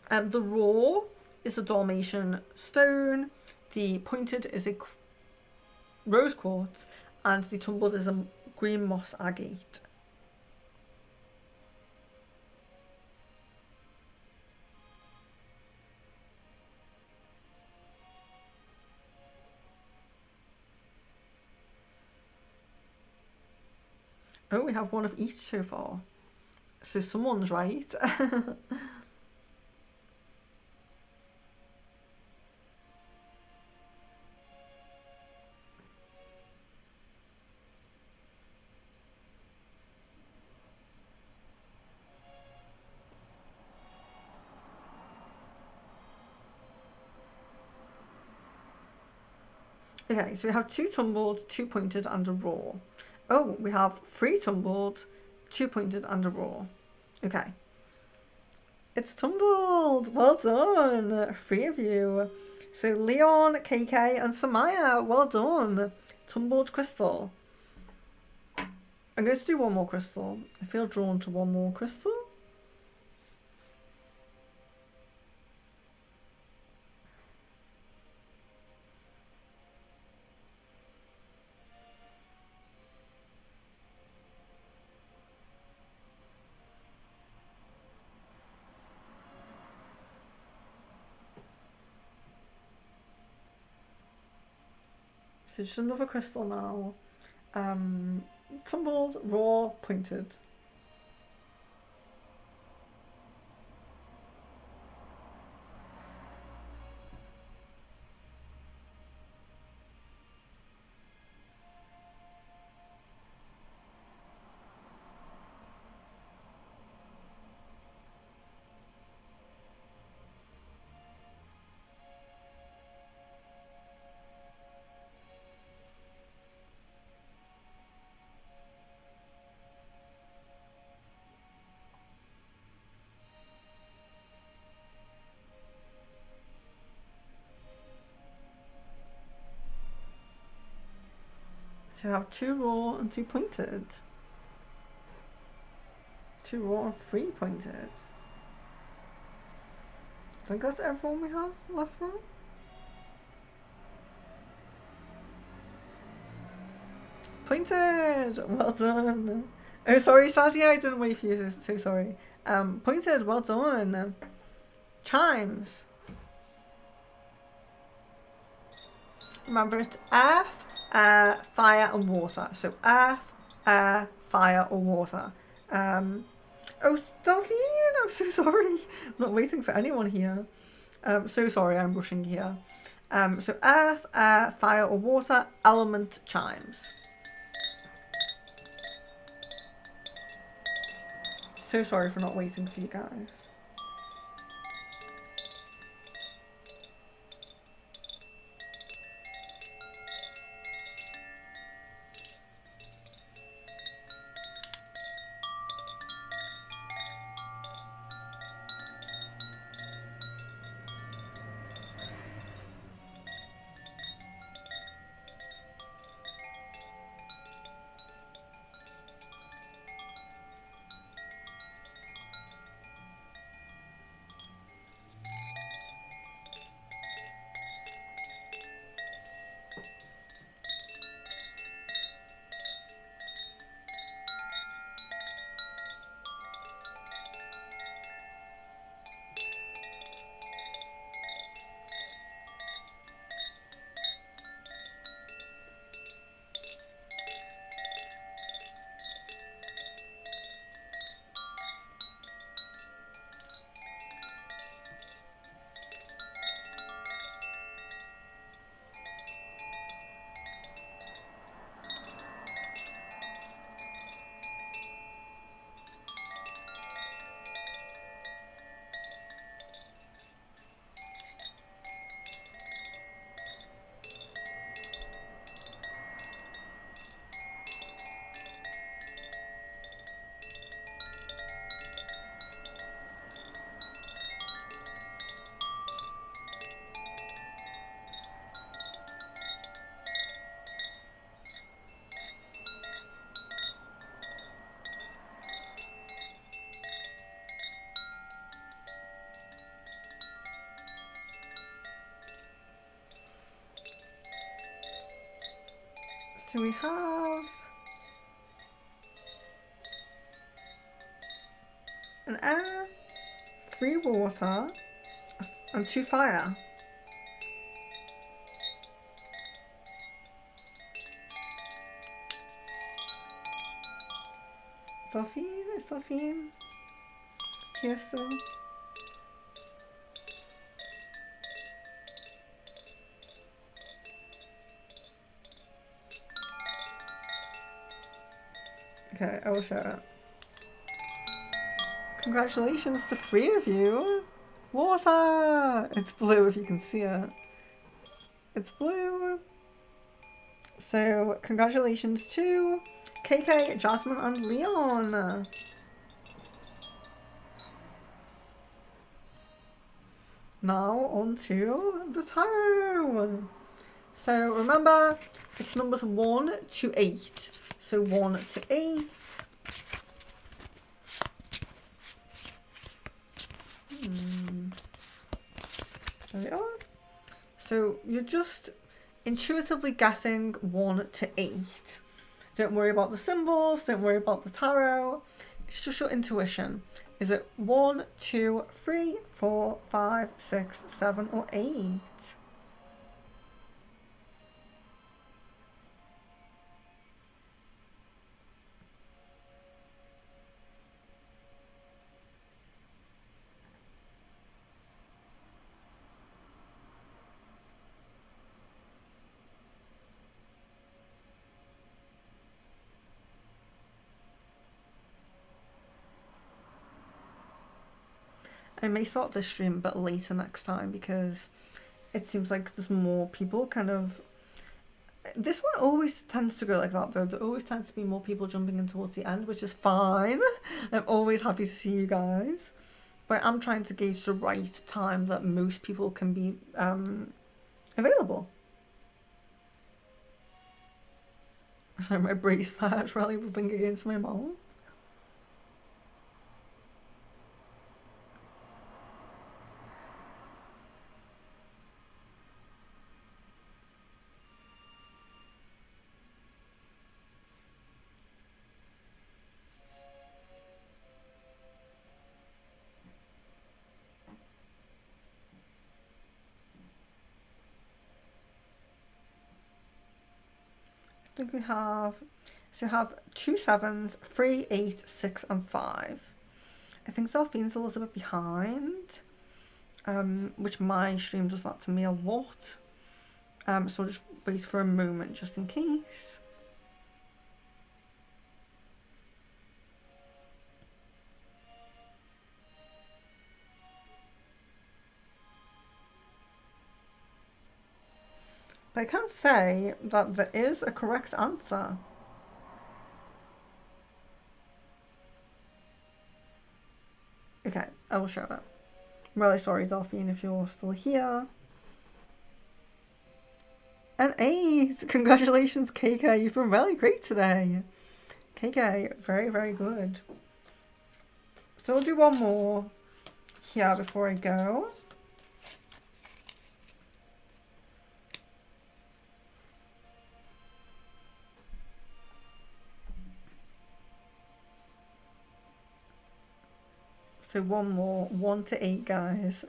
Speaker 1: The raw is a Dalmatian stone, the pointed is a rose quartz, and the tumbled is a green moss agate. Oh, we have one of each so far. So someone's right. Okay, so we have 2 tumbled, 2 pointed, and a raw. Oh, we have 3 tumbled, 2 pointed, and a raw. Okay. It's tumbled! Well done! 3 of you. So Leon, KK, and Samaya, well done! Tumbled crystal. I'm going to do one more crystal. I feel drawn to one more crystal. So just another crystal now. Tumbled, raw, pointed. So you have 2 raw and 2 pointed. 2 raw and 3 pointed. I think that's everyone we have left now. Pointed! Well done! Oh, sorry, Sadia, I didn't wait for you, so sorry. Pointed, well done! Chimes! Remember, it's earth, fire, and water. So earth, air, fire, or water. Oh, Delphine, I'm so sorry. I'm not waiting for anyone here. So sorry, I'm rushing here. So earth, air, fire, or water, element, chimes. So sorry for not waiting for you guys. So we have an air, 3 water, and 2 fire. Sophie, here still. Okay, I will share it. Congratulations to 3 of you! Water! It's blue if you can see it. It's blue! So congratulations to KK, Jasmine, and Leon. Now on to the tarot. So remember, it's numbers 1 to 8. So 1 to 8. There we are. So you're just intuitively guessing 1 to 8. Don't worry about the symbols, don't worry about the tarot. It's just your intuition. Is it 1, 2, 3, 4, 5, 6, 7, or 8? I may start this stream a bit later next time because it seems like there's more people kind of... This one always tends to go like that though. There always tends to be more people jumping in towards the end, which is fine. I'm always happy to see you guys. But I'm trying to gauge the right time that most people can be available. Sorry, my brace flash really rubbing against my mouth. I think we have, so we have 2 7s, 3, 8, 6, and 5. I think Delphine's a little bit behind, which my stream does that to me a lot. So I'll just wait for a moment just in case. But I can't say that there is a correct answer. Okay, I will show it. I'm really sorry, Delphine, if you're still here. An 8! Congratulations, KK. You've been really great today. KK, very, very good. So we'll do one more here before I go. So one more, 1 to 8, guys.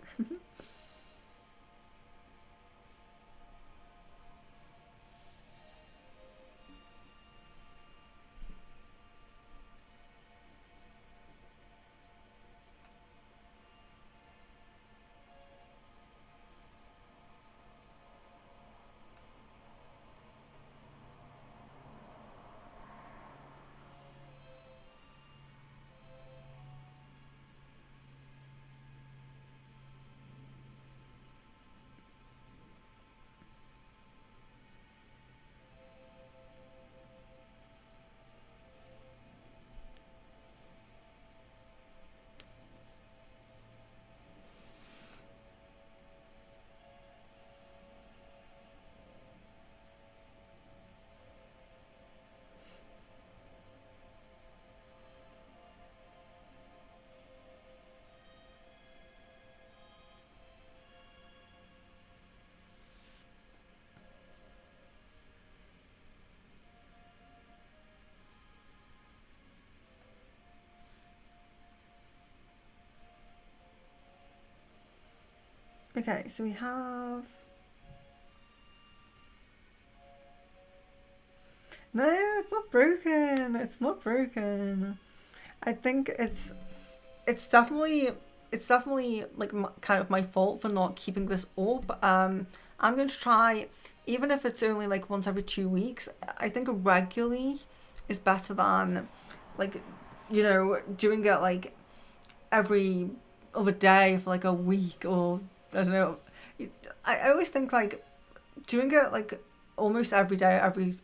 Speaker 1: Okay, so we have... No, it's not broken. It's not broken. I think it's definitely like kind of my fault for not keeping this up. I'm going to try, even if it's only like once every 2 weeks. I think regularly is better than like, you know, doing it like every other day for like a week, or I don't know. I always think like doing it like almost every day, every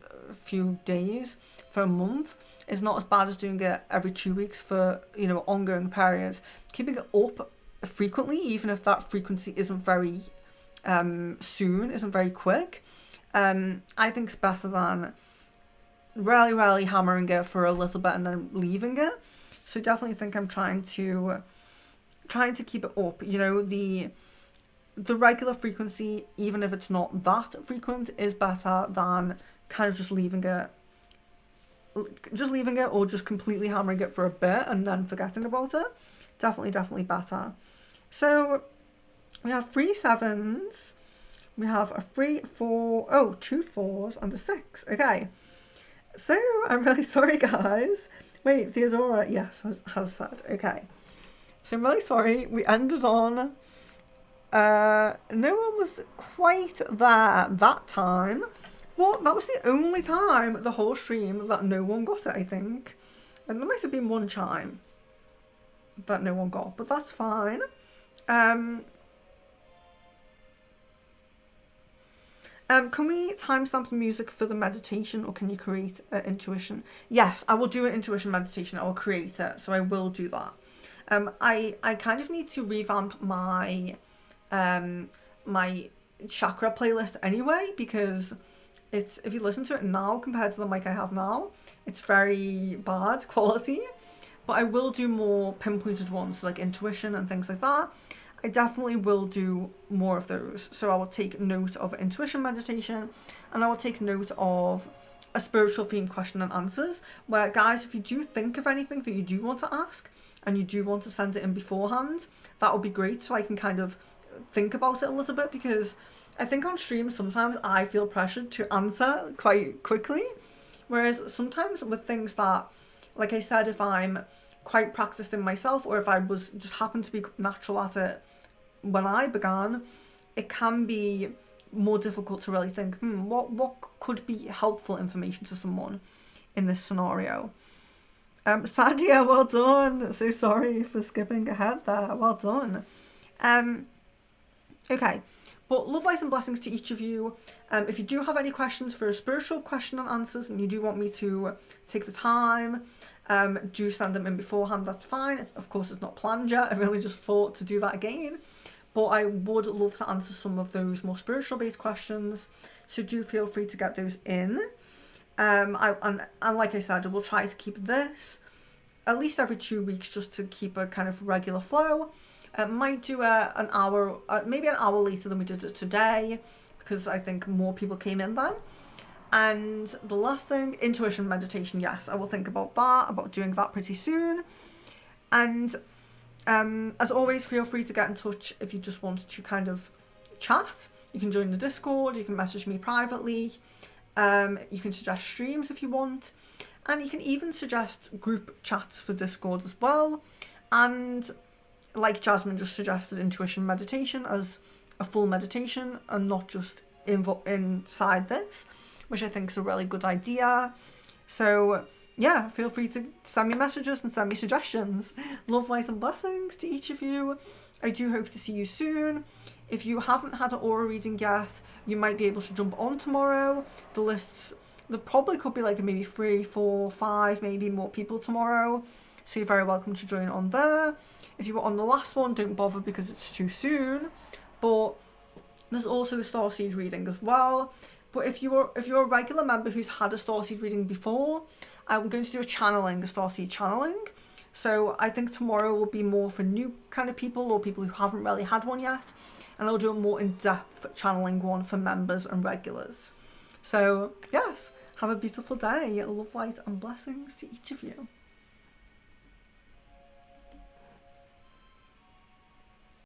Speaker 1: few days for a month is not as bad as doing it every 2 weeks for, you know, ongoing periods. Keeping it up frequently, even if that frequency isn't very soon, isn't very quick, I think it's better than really hammering it for a little bit and then leaving it. So definitely think I'm trying to keep it up. You know, the regular frequency, even if it's not that frequent, is better than kind of just leaving it or just completely hammering it for a bit and then forgetting about it. Definitely better. So we have 3 7s, we have a 3 4, 2 4s and a 6. Okay, so I'm really sorry, guys. Wait, Theodora, yes, has said. Okay, so I'm really sorry. We ended on no one was quite there that time. Well, that was the only time the whole stream that no one got it, I think. And there might have been one chime that no one got, but that's fine. Can we timestamp the music for the meditation, or can you create an intuition? Yes, I will do an intuition meditation. I will create it, so I will do that. I kind of need to revamp my my chakra playlist anyway, because it's, if you listen to it now compared to the mic I have now, it's very bad quality. But I will do more pinpointed ones, like intuition and things like that. I definitely will do more of those. So I will take note of intuition meditation, and I will take note of a spiritual theme question and answers, where, guys, if you do think of anything that you do want to ask and you do want to send it in beforehand, that would be great, so I can kind of think about it a little bit, because I think on stream sometimes I feel pressured to answer quite quickly, whereas sometimes with things that, like I said, if I'm quite practiced in myself, or if I was just happened to be natural at it when I began, it can be more difficult to really think, what could be helpful information to someone in this scenario. Sadia, well done. So sorry for skipping ahead there. Well done. Okay, but love, light and blessings to each of you. If you do have any questions for a spiritual question and answers, and you do want me to take the time, do send them in beforehand, that's fine. Of course, it's not planned yet. I really just thought to do that again. But I would love to answer some of those more spiritual based questions, so do feel free to get those in. And like I said, I will try to keep this at least every 2 weeks, just to keep a kind of regular flow. Might do an hour, maybe an hour later than we did it today, because I think more people came in then. And the last thing, intuition meditation. Yes, I will think about that, about doing that pretty soon. And as always, feel free to get in touch if you just want to kind of chat. You can join the Discord, you can message me privately, you can suggest streams if you want, and you can even suggest group chats for Discord as well. And like Jasmine just suggested, intuition meditation as a full meditation and not just inside this, which I think is a really good idea. So yeah, feel free to send me messages and send me suggestions. Love, light and blessings to each of you. I do hope to see you soon. If you haven't had an aura reading yet, you might be able to jump on tomorrow. The lists, there probably could be like maybe 3, 4, 5, maybe more people tomorrow. So you're very welcome to join on there. If you were on the last one, don't bother because it's too soon. But there's also a starseed reading as well. But if you're a regular member who's had a starseed reading before, I'm going to do a starseed channeling. So I think tomorrow will be more for new kind of people, or people who haven't really had one yet. And I'll do a more in-depth channeling one for members and regulars. So yes, have a beautiful day. Love, light and blessings to each of you.